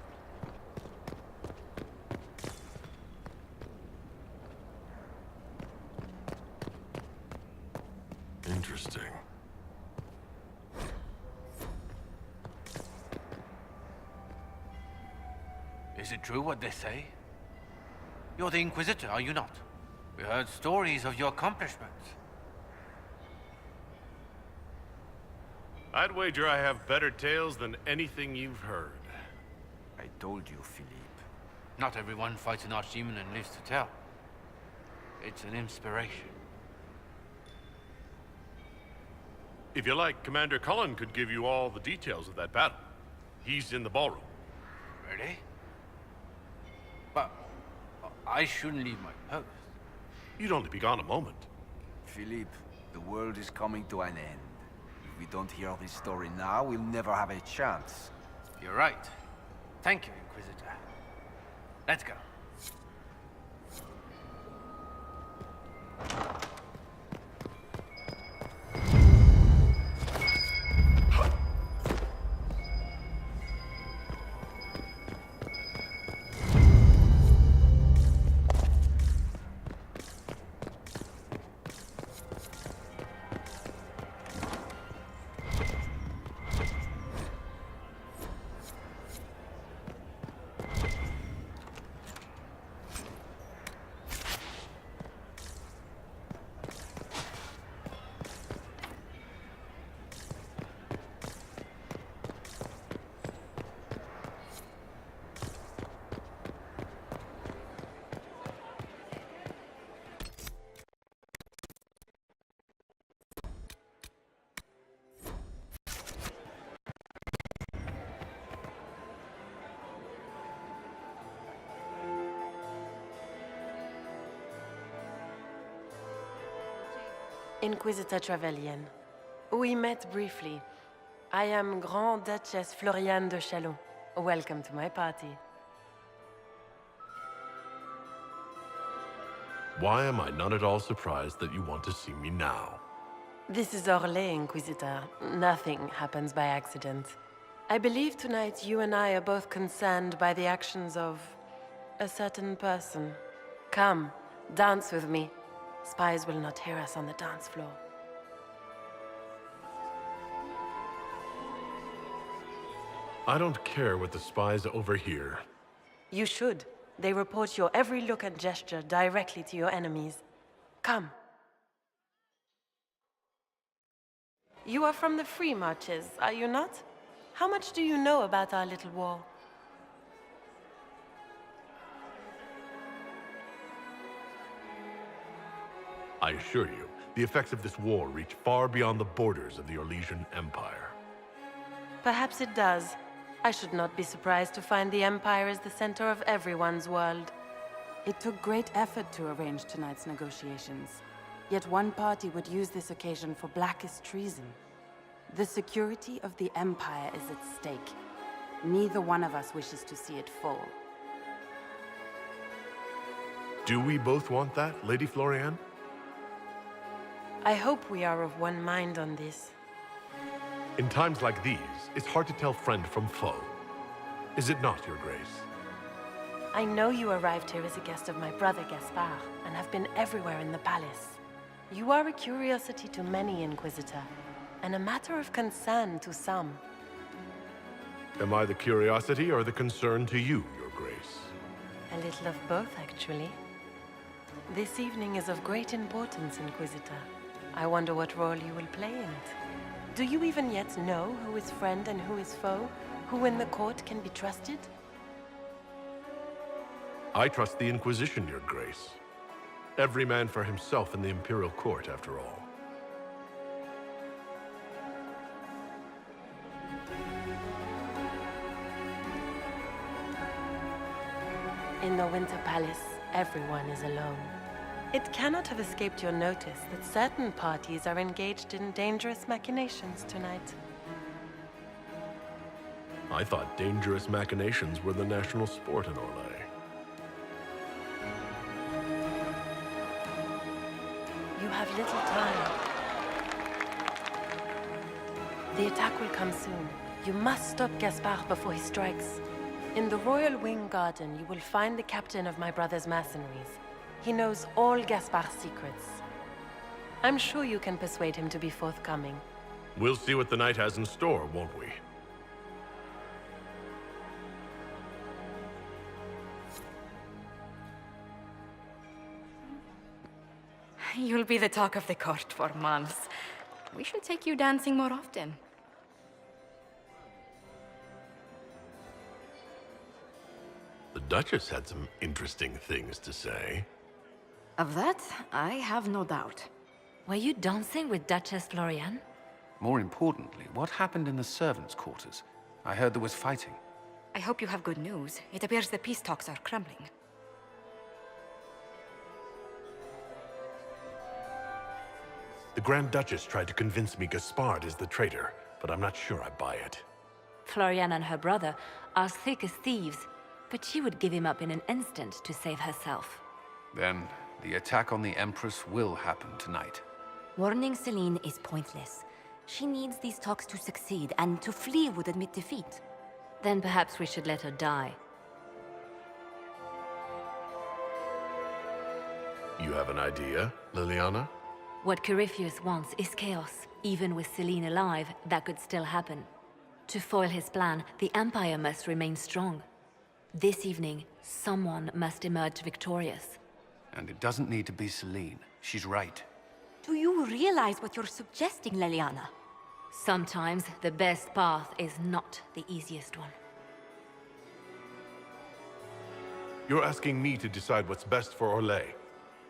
be. Interesting. Is it true what they say? You're the Inquisitor, are you not? We heard stories of your accomplishments. I'd wager I have better tales than anything you've heard. I told you, Philippe. Not everyone fights an archdemon and lives to tell. It's an inspiration. If you like, Commander Cullen could give you all the details of that battle. He's in the ballroom. Really? But I shouldn't leave my post. You'd only be gone a moment. Philippe, the world is coming to an end. If we don't hear this story now, we'll never have a chance. You're right. Thank you, Inquisitor. Let's go. Inquisitor Trevelyan. We met briefly. I am Grand Duchess Floriane de Chalon. Welcome to my party. Why am I not at all surprised that you want to see me now? This is Orlais, Inquisitor. Nothing happens by accident. I believe tonight you and I are both concerned by the actions of a certain person. Come, dance with me. Spies will not hear us on the dance floor. I don't care what the spies overhear. You should. They report your every look and gesture directly to your enemies. Come. You are from the Free Marches, are you not? How much do you know about our little war? I assure you, the effects of this war reach far beyond the borders of the Orlesian Empire. Perhaps it does. I should not be surprised to find the Empire is the center of everyone's world. It took great effort to arrange tonight's negotiations. Yet one party would use this occasion for blackest treason. The security of the Empire is at stake. Neither one of us wishes to see it fall. Do we both want that, Lady Floriane? I hope we are of one mind on this. In times like these, it's hard to tell friend from foe. Is it not, Your Grace? I know you arrived here as a guest of my brother Gaspard, and have been everywhere in the palace. You are a curiosity to many, Inquisitor, and a matter of concern to some. Am I the curiosity or the concern to you, Your Grace? A little of both, actually. This evening is of great importance, Inquisitor. I wonder what role you will play in it. Do you even yet know who is friend and who is foe? Who in the court can be trusted? I trust the Inquisition, Your Grace. Every man for himself in the Imperial Court, after all. In the Winter Palace, everyone is alone. It cannot have escaped your notice that certain parties are engaged in dangerous machinations tonight. I thought dangerous machinations were the national sport in Orlais. You have little time. The attack will come soon. You must stop Gaspard before he strikes. In the Royal Wing Garden, you will find the captain of my brother's mercenaries. He knows all Gaspard's secrets. I'm sure you can persuade him to be forthcoming. We'll see what the night has in store, won't we? You'll be the talk of the court for months. We should take you dancing more often. The Duchess had some interesting things to say. Of that, I have no doubt. Were you dancing with Duchess Floriane? More importantly, what happened in the servants' quarters? I heard there was fighting. I hope you have good news. It appears the peace talks are crumbling. The Grand Duchess tried to convince me Gaspard is the traitor, but I'm not sure I buy it. Floriane and her brother are thick as thieves, but she would give him up in an instant to save herself. Then, the attack on the Empress will happen tonight. Warning Celine is pointless. She needs these talks to succeed, and to flee would admit defeat. Then perhaps we should let her die. You have an idea, Liliana? What Corypheus wants is chaos. Even with Celine alive, that could still happen. To foil his plan, the Empire must remain strong. This evening, someone must emerge victorious. And it doesn't need to be Celine. She's right. Do you realize what you're suggesting, Liliana? Sometimes the best path is not the easiest one. You're asking me to decide what's best for Orlais.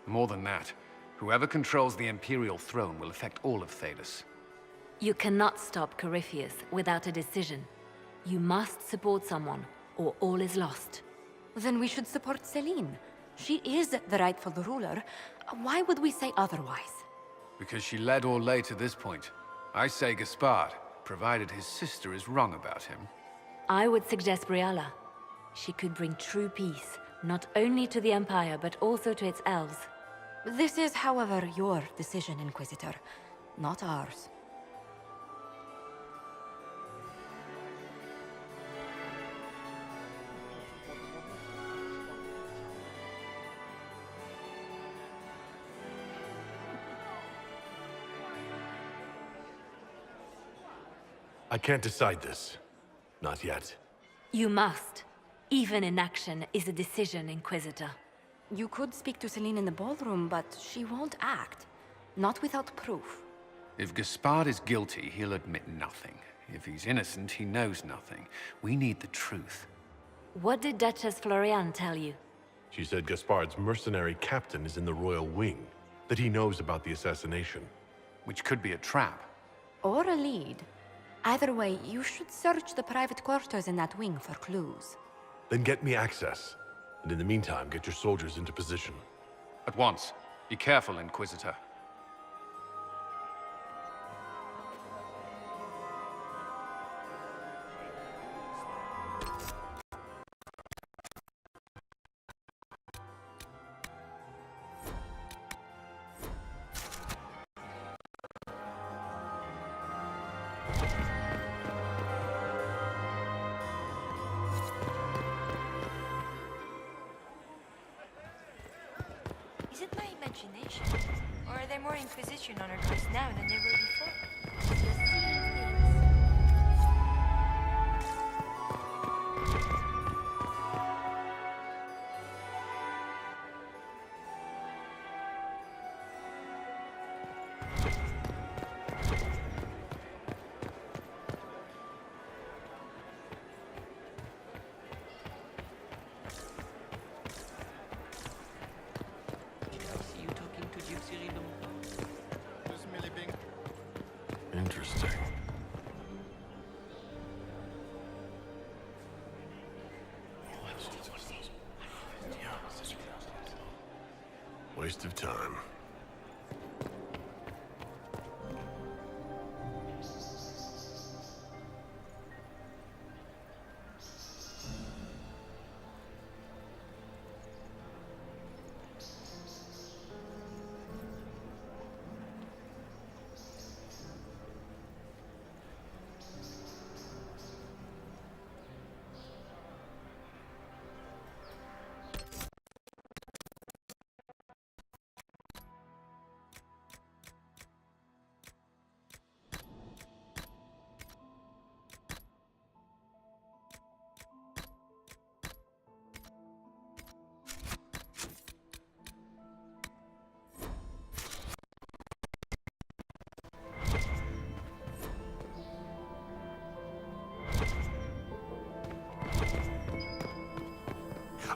More than that, whoever controls the Imperial throne will affect all of Thedas. You cannot stop Corypheus without a decision. You must support someone, or all is lost. Then we should support Celine. She is the rightful ruler. Why would we say otherwise? Because she led Orlais to this point. I say Gaspard, provided his sister is wrong about him. I would suggest Briala. She could bring true peace, not only to the Empire, but also to its elves. This is, however, your decision, Inquisitor, not ours. I can't decide this. Not yet. You must. Even inaction is a decision, Inquisitor. You could speak to Celine in the ballroom, but she won't act. Not without proof. If Gaspard is guilty, he'll admit nothing. If he's innocent, he knows nothing. We need the truth. What did Duchess Floriane tell you? She said Gaspard's mercenary captain is in the royal wing, that he knows about the assassination. Which could be a trap. Or a lead. Either way, you should search the private quarters in that wing for clues. Then get me access. And in the meantime, get your soldiers into position. At once. Be careful, Inquisitor. Is it my imagination? Or are there more Inquisition on our case now than there were before? Interesting. Waste of time.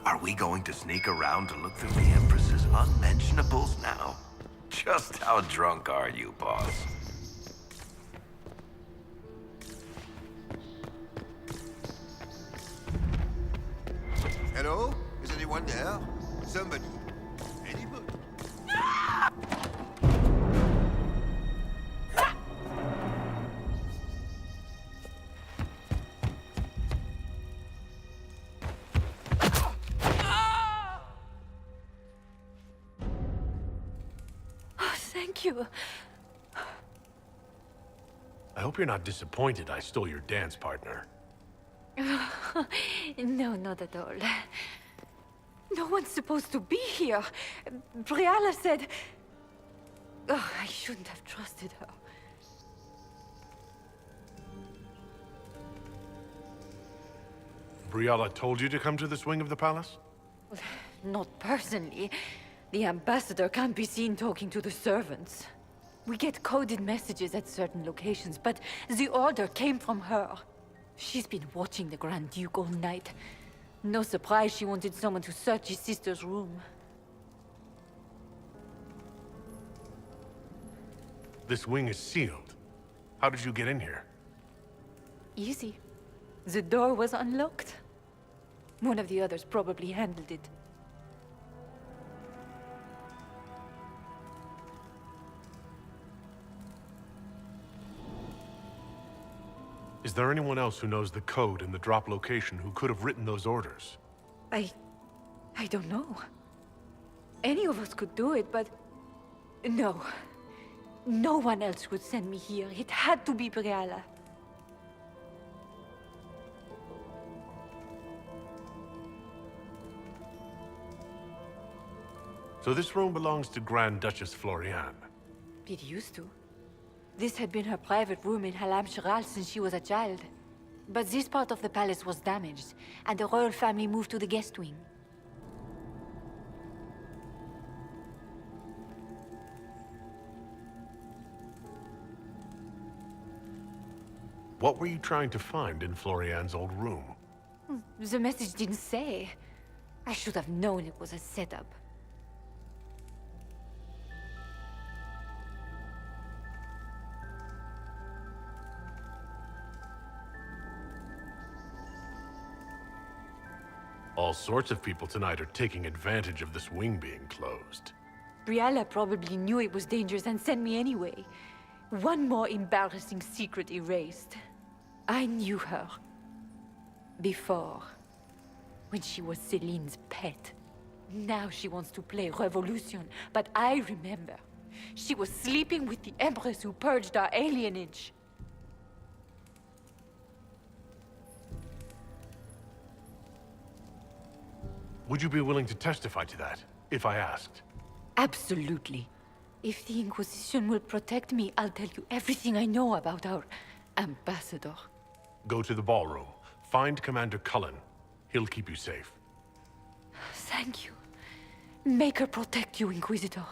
Are we going to sneak around to look through the Empress's unmentionables now? Just how drunk are you, boss? Hello? Is anyone there? Somebody. Anybody? Thank you. I hope you're not disappointed I stole your dance partner. No, not at all. No one's supposed to be here. Briala said... Oh, I shouldn't have trusted her. Briala told you to come to this wing of the palace? Not personally. The ambassador can't be seen talking to the servants. We get coded messages at certain locations, but the order came from her. She's been watching the Grand Duke all night. No surprise she wanted someone to search his sister's room. This wing is sealed. How did you get in here? Easy. The door was unlocked. One of the others probably handled it. there anyone else who knows the code in the drop location who could have written those orders? I don't know. Any of us could do it, but... No. No one else would send me here. It had to be Briala. So this room belongs to Grand Duchess Floriane. It used to. This had been her private room in Halam Shiral since she was a child. But this part of the palace was damaged, and the royal family moved to the guest wing. What were you trying to find in Floriane's old room? The message didn't say. I should have known it was a setup. All sorts of people tonight are taking advantage of this wing being closed. Briala probably knew it was dangerous and sent me anyway. One more embarrassing secret erased. I knew her. Before. When she was Celine's pet. Now she wants to play Revolution, but I remember. She was sleeping with the Empress who purged our alienage. Would you be willing to testify to that, if I asked? Absolutely. If the Inquisition will protect me, I'll tell you everything I know about our ambassador. Go to the ballroom. Find Commander Cullen. He'll keep you safe. Thank you. Make her protect you, Inquisitor.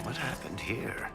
What happened here?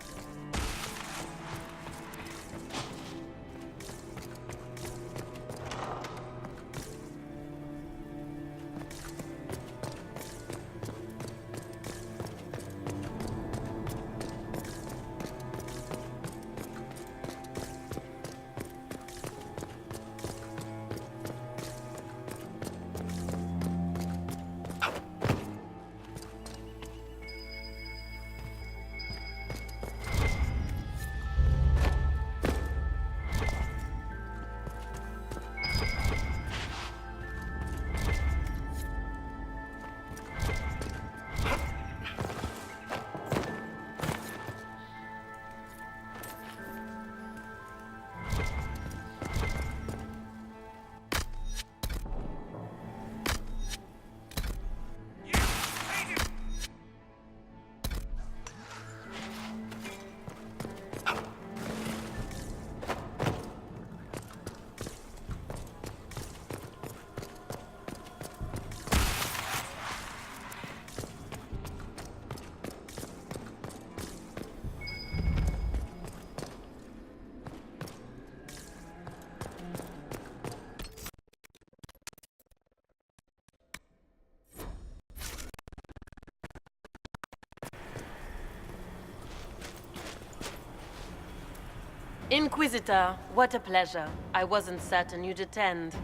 Inquisitor, what a pleasure. I wasn't certain you'd attend.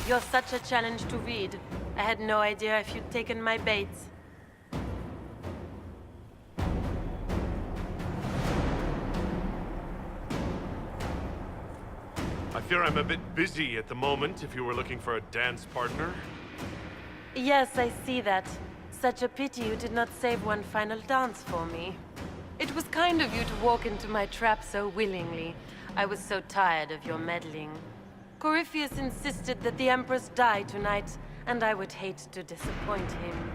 You're such a challenge to read. I had no idea if you'd taken my bait. fear I'm a bit busy at the moment if you were looking for a dance partner. Yes, I see that. Such a pity you did not save one final dance for me. It was kind of you to walk into my trap so willingly. I was so tired of your meddling. Corypheus insisted that the Empress die tonight, and I would hate to disappoint him.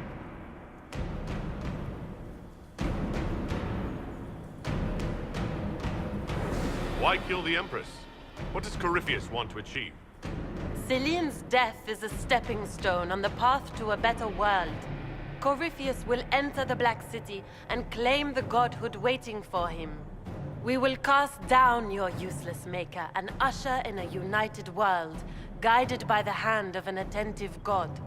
Why kill the Empress? What does Corypheus want to achieve? Celine's death is a stepping stone on the path to a better world. Corypheus will enter the Black City and claim the godhood waiting for him. We will cast down your useless maker and usher in a united world, guided by the hand of an attentive god.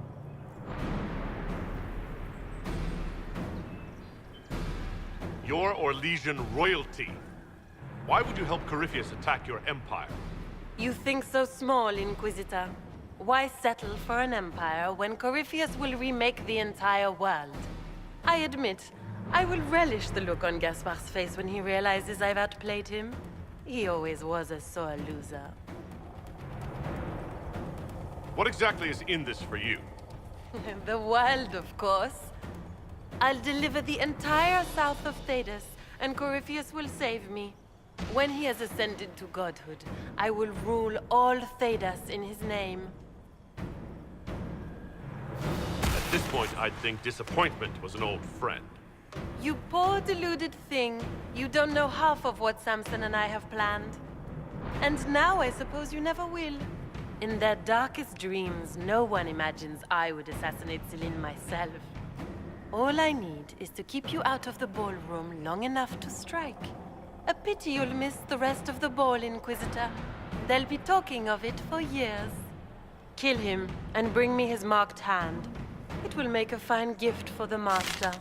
You're Orlesian royalty. Why would you help Corypheus attack your empire? You think so small, Inquisitor. Why settle for an empire when Corypheus will remake the entire world? I admit, I will relish the look on Gaspar's face when he realizes I've outplayed him. He always was a sore loser. What exactly is in this for you? The world, of course. I'll deliver the entire south of Thedas, and Corypheus will save me. When he has ascended to godhood, I will rule all Thedas in his name. At this point, I'd think disappointment was an old friend. You poor deluded thing. You don't know half of what Samson and I have planned. And now I suppose you never will. In their darkest dreams, no one imagines I would assassinate Celine myself. All I need is to keep you out of the ballroom long enough to strike. A pity you'll miss the rest of the ball, Inquisitor. They'll be talking of it for years. Kill him, and bring me his marked hand. It will make a fine gift for the Master.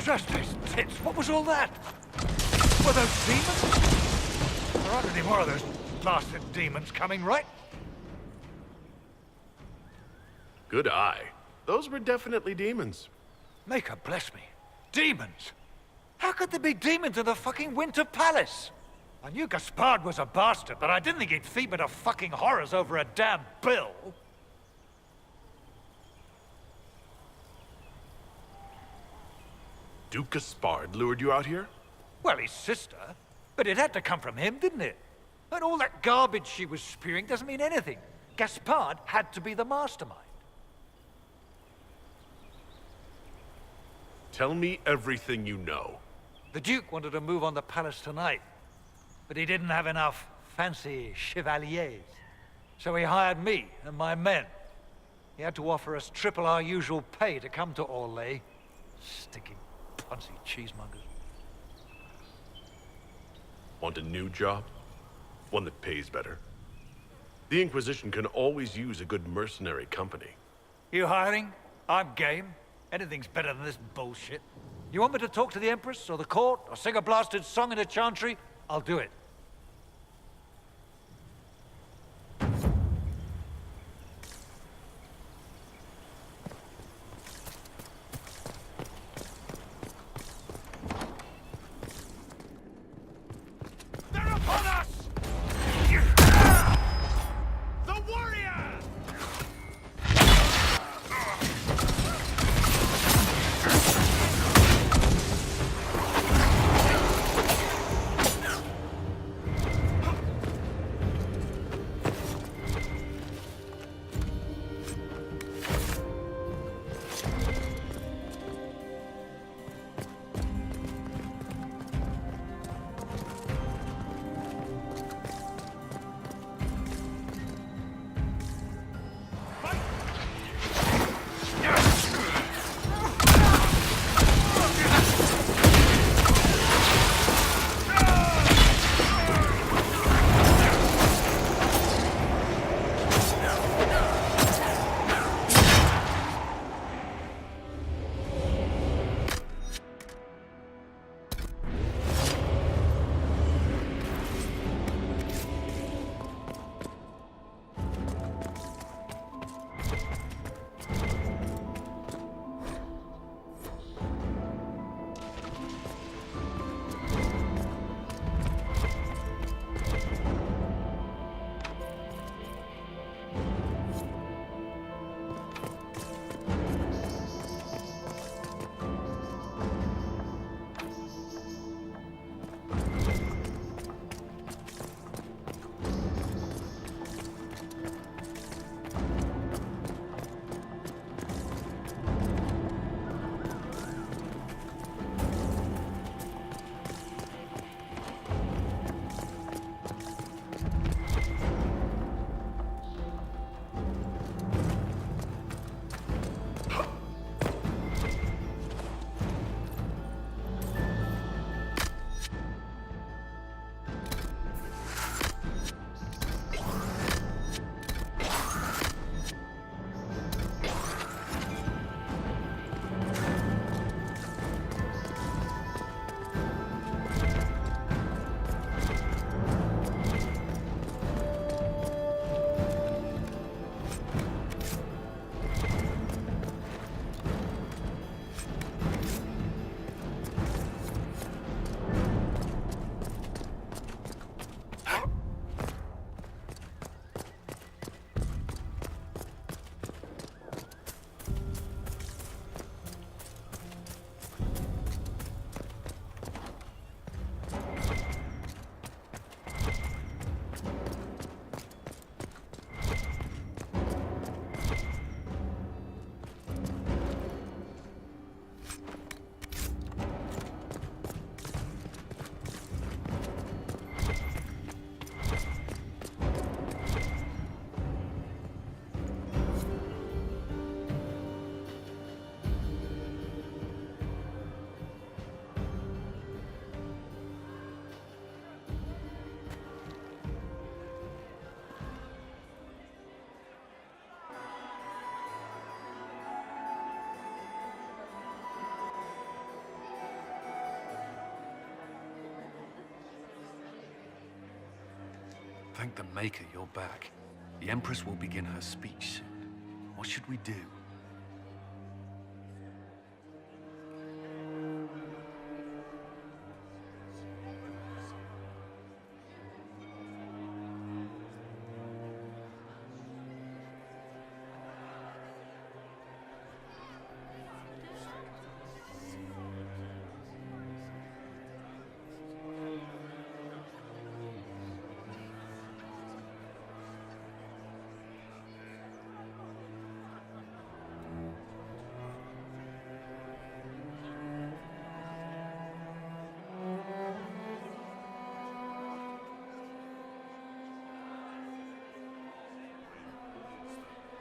Justice, tits, what was all that? Were those demons? There aren't any more of those bastard demons coming, right? Good eye. Those were definitely demons. Maker bless me. Demons? How could there be demons in the fucking Winter Palace? I knew Gaspard was a bastard, but I didn't think he'd feed me to fucking horrors over a damn bill. Duke Gaspard lured you out here? Well, his sister. But it had to come from him, didn't it? And all that garbage she was spewing doesn't mean anything. Gaspard had to be the mastermind. Tell me everything you know. The Duke wanted to move on the palace tonight, but he didn't have enough fancy chevaliers. So he hired me and my men. He had to offer us triple our usual pay to come to Orlais. Stinking punsy cheesemongers. Want a new job? One that pays better? The Inquisition can always use a good mercenary company. You hiring? I'm game. Anything's better than this bullshit. You want me to talk to the Empress, or the court, or sing a blasted song in a chantry? I'll do it. Thank the Maker you're back. The Empress will begin her speech soon. What should we do?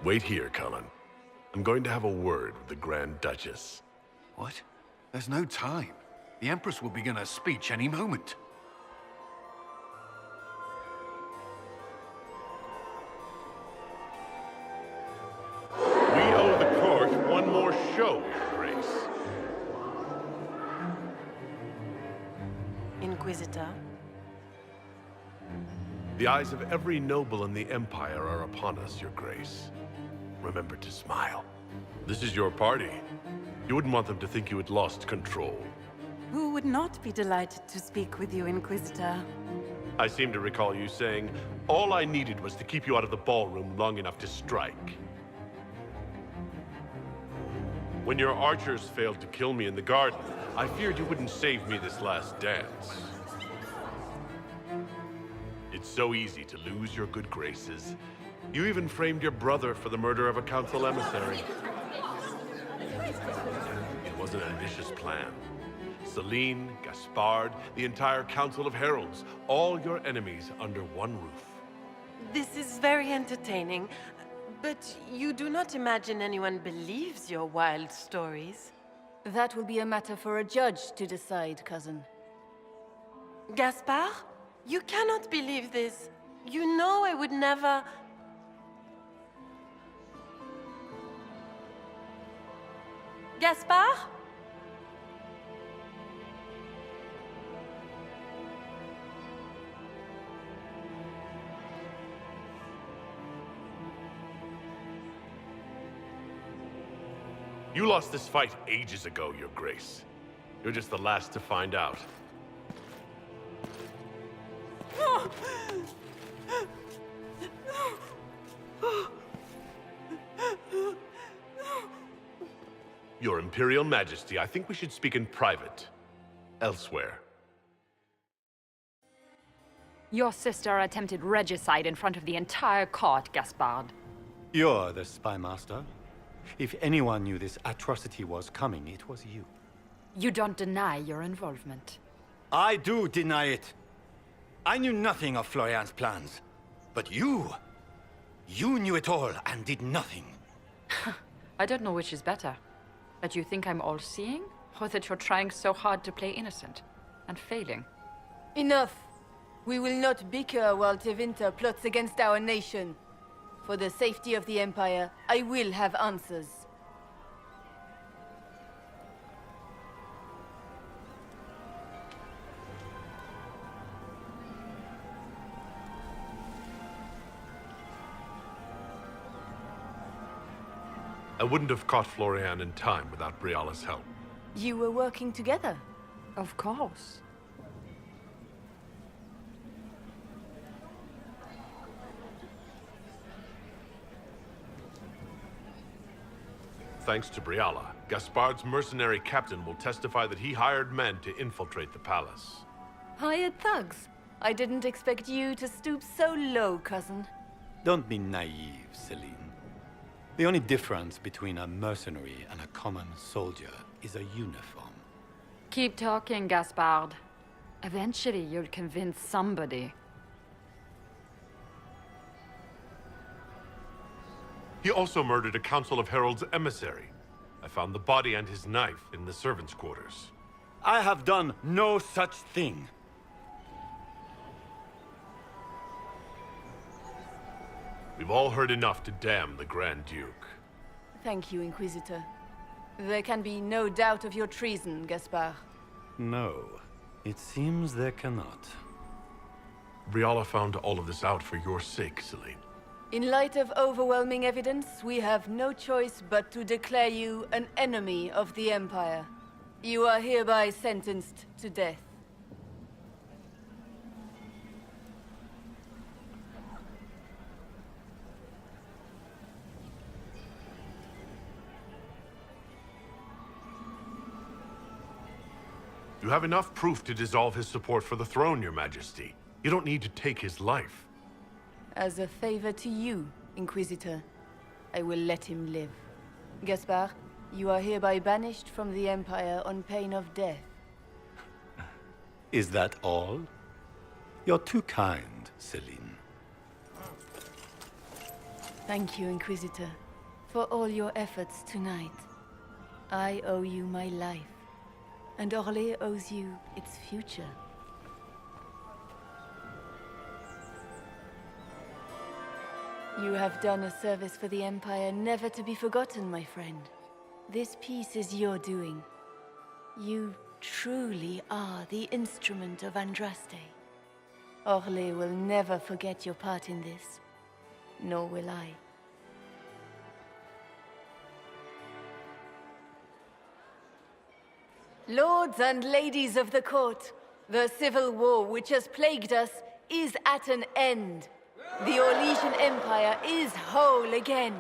Wait here, Cullen. I'm going to have a word with the Grand Duchess. What? There's no time. The Empress will begin her speech any moment. We owe the court one more show, Your Grace. Inquisitor? The eyes of every noble in the Empire are upon us, Your Grace. Remember to smile. This is your party. You wouldn't want them to think you had lost control. Who would not be delighted to speak with you, Inquisitor? I seem to recall you saying, all I needed was to keep you out of the ballroom long enough to strike. When your archers failed to kill me in the garden, I feared you wouldn't save me this last dance. It's so easy to lose your good graces. You even framed your brother for the murder of a council emissary. It was an ambitious plan. Celine, Gaspard, the entire Council of Heralds, all your enemies under one roof. This is very entertaining, but you do not imagine anyone believes your wild stories? That will be a matter for a judge to decide, cousin. Gaspard? You cannot believe this. You know I would never... Gaspard? You lost this fight ages ago, Your Grace. You're just the last to find out. Your Imperial Majesty, I think we should speak in private. Elsewhere. Your sister attempted regicide in front of the entire court, Gaspard. You're the spy master. If anyone knew this atrocity was coming, it was you. You don't deny your involvement. I do deny it. I knew nothing of Florian's plans. But you knew it all and did nothing. I don't know which is better. That you think I'm all-seeing, or that you're trying so hard to play innocent and failing? Enough! We will not bicker while Tevinter plots against our nation. For the safety of the Empire, I will have answers. I wouldn't have caught Florian in time without Briala's help. You were working together? Of course. Thanks to Briala, Gaspard's mercenary captain will testify that he hired men to infiltrate the palace. Hired thugs? I didn't expect you to stoop so low, cousin. Don't be naive, Celine. The only difference between a mercenary and a common soldier is a uniform. Keep talking, Gaspard. Eventually, you'll convince somebody. He also murdered a Council of Heralds emissary. I found the body and his knife in the servants' quarters. I have done no such thing. We've all heard enough to damn the Grand Duke. Thank you, Inquisitor. There can be no doubt of your treason, Gaspard. No, it seems there cannot. Briala found all of this out for your sake, Celine. In light of overwhelming evidence, we have no choice but to declare you an enemy of the Empire. You are hereby sentenced to death. You have enough proof to dissolve his support for the throne, Your Majesty. You don't need to take his life. As a favor to you, Inquisitor, I will let him live. Gaspard, you are hereby banished from the Empire on pain of death. Is that all? You're too kind, Celine. Thank you, Inquisitor, for all your efforts tonight. I owe you my life, and Orlais owes you its future. You have done a service for the Empire never to be forgotten, my friend. This piece is your doing. You truly are the instrument of Andraste. Orlais will never forget your part in this, nor will I. Lords and ladies of the court, the civil war which has plagued us is at an end. The Orlesian Empire is whole again.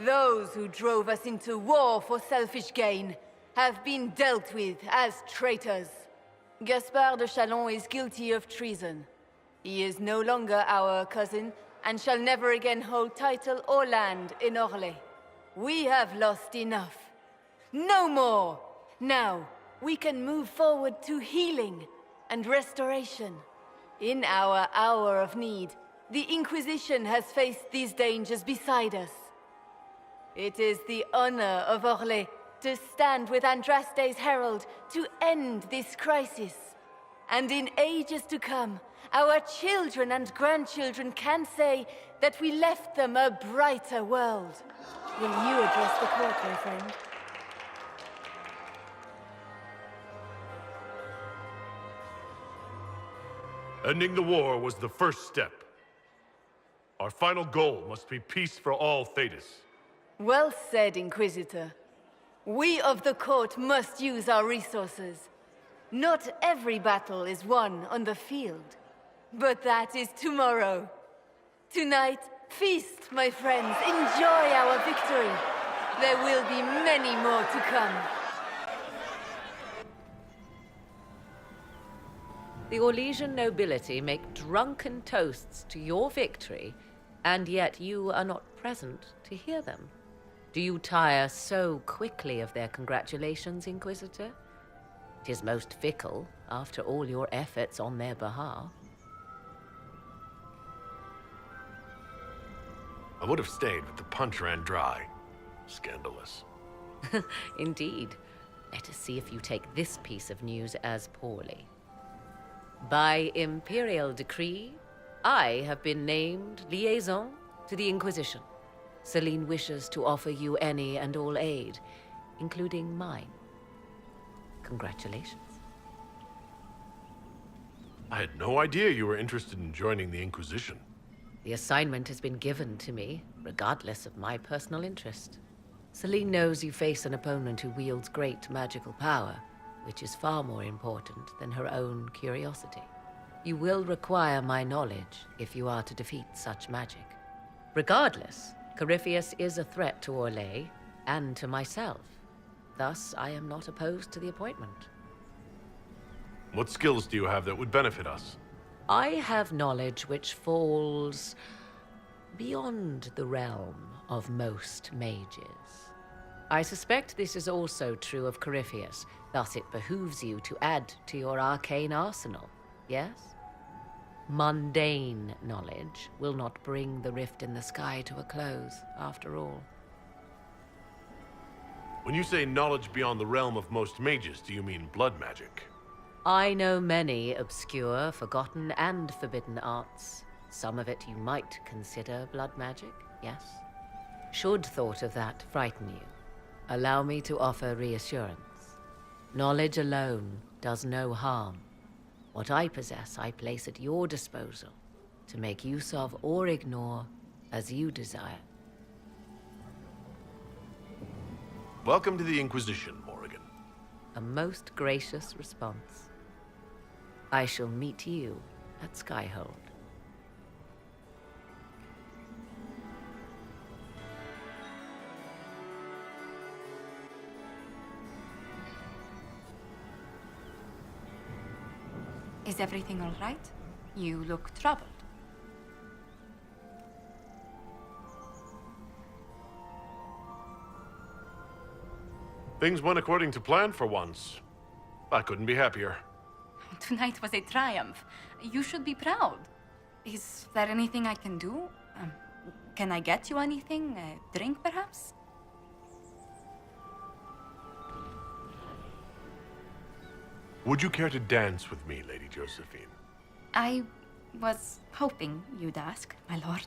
Those who drove us into war for selfish gain have been dealt with as traitors. Gaspard de Chalon is guilty of treason. He is no longer our cousin and shall never again hold title or land in Orlais. We have lost enough. No more! Now, we can move forward to healing and restoration. In our hour of need, the Inquisition has faced these dangers beside us. It is the honor of Orlais to stand with Andraste's herald to end this crisis. And in ages to come, our children and grandchildren can say that we left them a brighter world. Will you address the court, my friend? Ending the war was the first step. Our final goal must be peace for all Thedas. Well said, Inquisitor. We of the court must use our resources. Not every battle is won on the field, but that is tomorrow. Tonight, feast, my friends. Enjoy our victory. There will be many more to come. The Orlesian nobility make drunken toasts to your victory, and yet you are not present to hear them. Do you tire so quickly of their congratulations, Inquisitor? It is most fickle, after all your efforts on their behalf. I would have stayed, but the punch ran dry. Scandalous. Indeed. Let us see if you take this piece of news as poorly. By imperial decree, I have been named liaison to the Inquisition. Celine wishes to offer you any and all aid, including mine. Congratulations. I had no idea you were interested in joining the Inquisition. The assignment has been given to me, regardless of my personal interest. Celine knows you face an opponent who wields great magical power, which is far more important than her own curiosity. You will require my knowledge if you are to defeat such magic. Regardless, Corypheus is a threat to Orlais and to myself. Thus, I am not opposed to the appointment. What skills do you have that would benefit us? I have knowledge which falls beyond the realm of most mages. I suspect this is also true of Corypheus, thus it behooves you to add to your arcane arsenal, yes? Mundane knowledge will not bring the rift in the sky to a close, after all. When you say knowledge beyond the realm of most mages, do you mean blood magic? I know many obscure, forgotten, and forbidden arts. Some of it you might consider blood magic, yes? Should thought of that frighten you, allow me to offer reassurance. Knowledge alone does no harm. What I possess, I place at your disposal, to make use of or ignore as you desire. Welcome to the Inquisition, Morrigan. A most gracious response. I shall meet you at Skyhold. Is everything all right? You look troubled. Things went according to plan for once. I couldn't be happier. Tonight was a triumph. You should be proud. Is there anything I can do? Can I get you anything? A drink, perhaps? Would you care to dance with me, Lady Josephine? I was hoping you'd ask, my lord.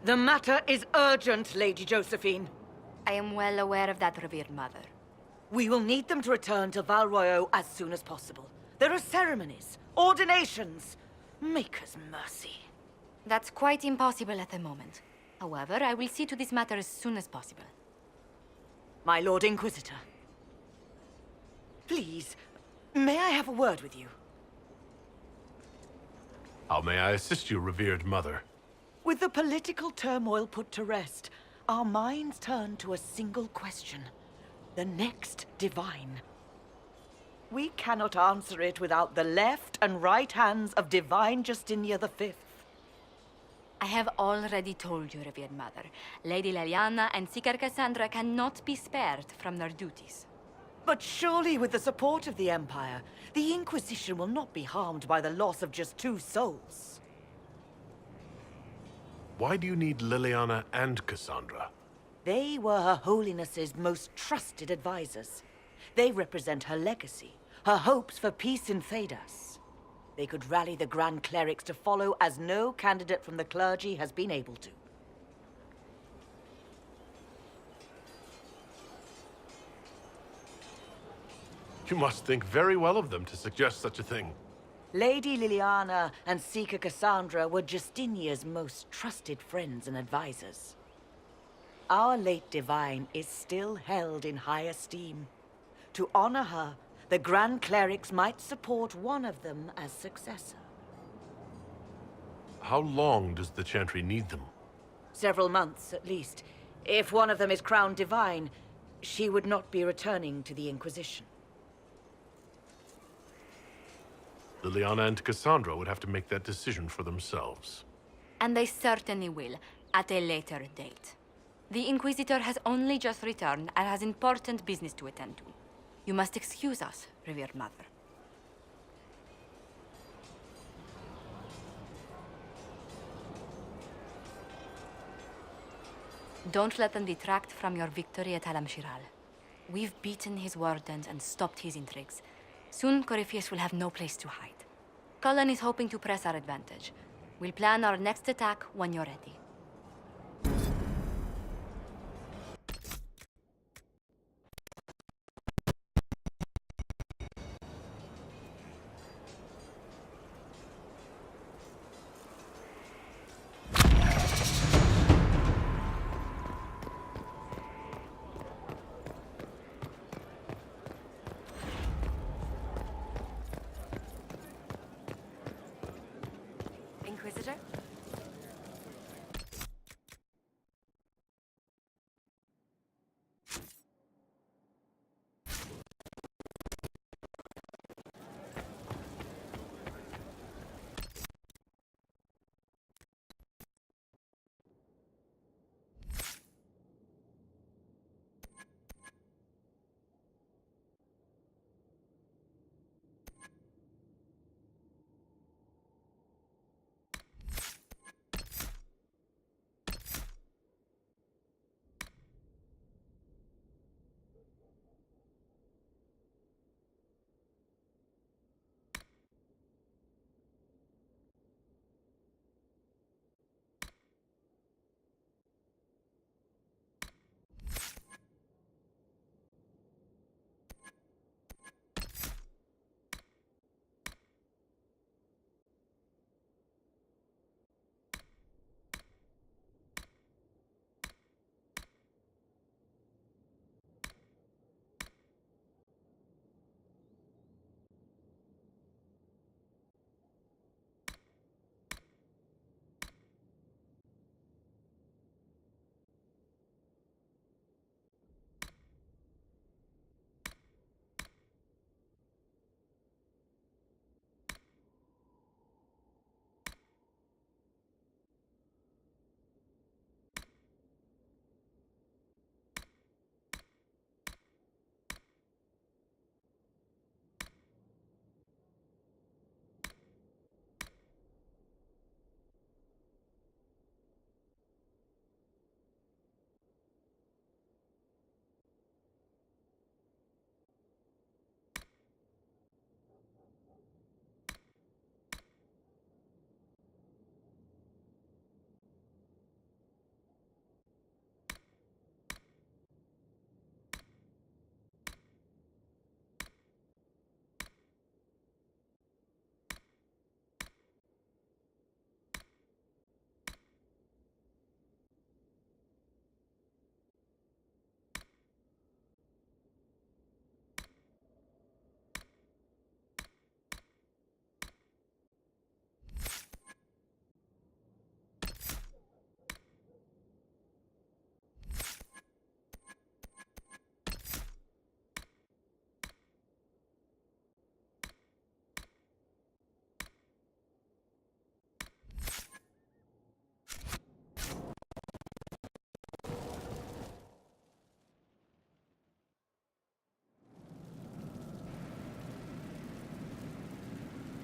The matter is urgent, Lady Josephine. I am well aware of that, revered mother. We will need them to return to Val Royeaux as soon as possible. There are ceremonies, ordinations. Maker's mercy. That's quite impossible at the moment. However, I will see to this matter as soon as possible. My Lord Inquisitor. Please, may I have a word with you? How may I assist you, revered mother? With the political turmoil put to rest, our minds turn to a single question. The next divine. We cannot answer it without the left and right hands of Divine Justinia V. I have already told you, revered mother. Lady Leliana and Seeker Cassandra cannot be spared from their duties. But surely with the support of the Empire, the Inquisition will not be harmed by the loss of just 2 souls. Why do you need Liliana and Cassandra? They were Her Holiness's most trusted advisors. They represent her legacy, her hopes for peace in Thedas. They could rally the Grand Clerics to follow as no candidate from the clergy has been able to. You must think very well of them to suggest such a thing. Lady Liliana and Seeker Cassandra were Justinia's most trusted friends and advisors. Our late divine is still held in high esteem. To honor her, the Grand Clerics might support one of them as successor. How long does the Chantry need them? Several months, at least. If one of them is crowned divine, she would not be returning to the Inquisition. Liliana and Cassandra would have to make that decision for themselves. And they certainly will, at a later date. The Inquisitor has only just returned and has important business to attend to. You must excuse us, revered mother. Don't let them detract from your victory at Alam-Shiral. We've beaten his wardens and stopped his intrigues. Soon, Corypheus will have no place to hide. Cullen is hoping to press our advantage. We'll plan our next attack when you're ready.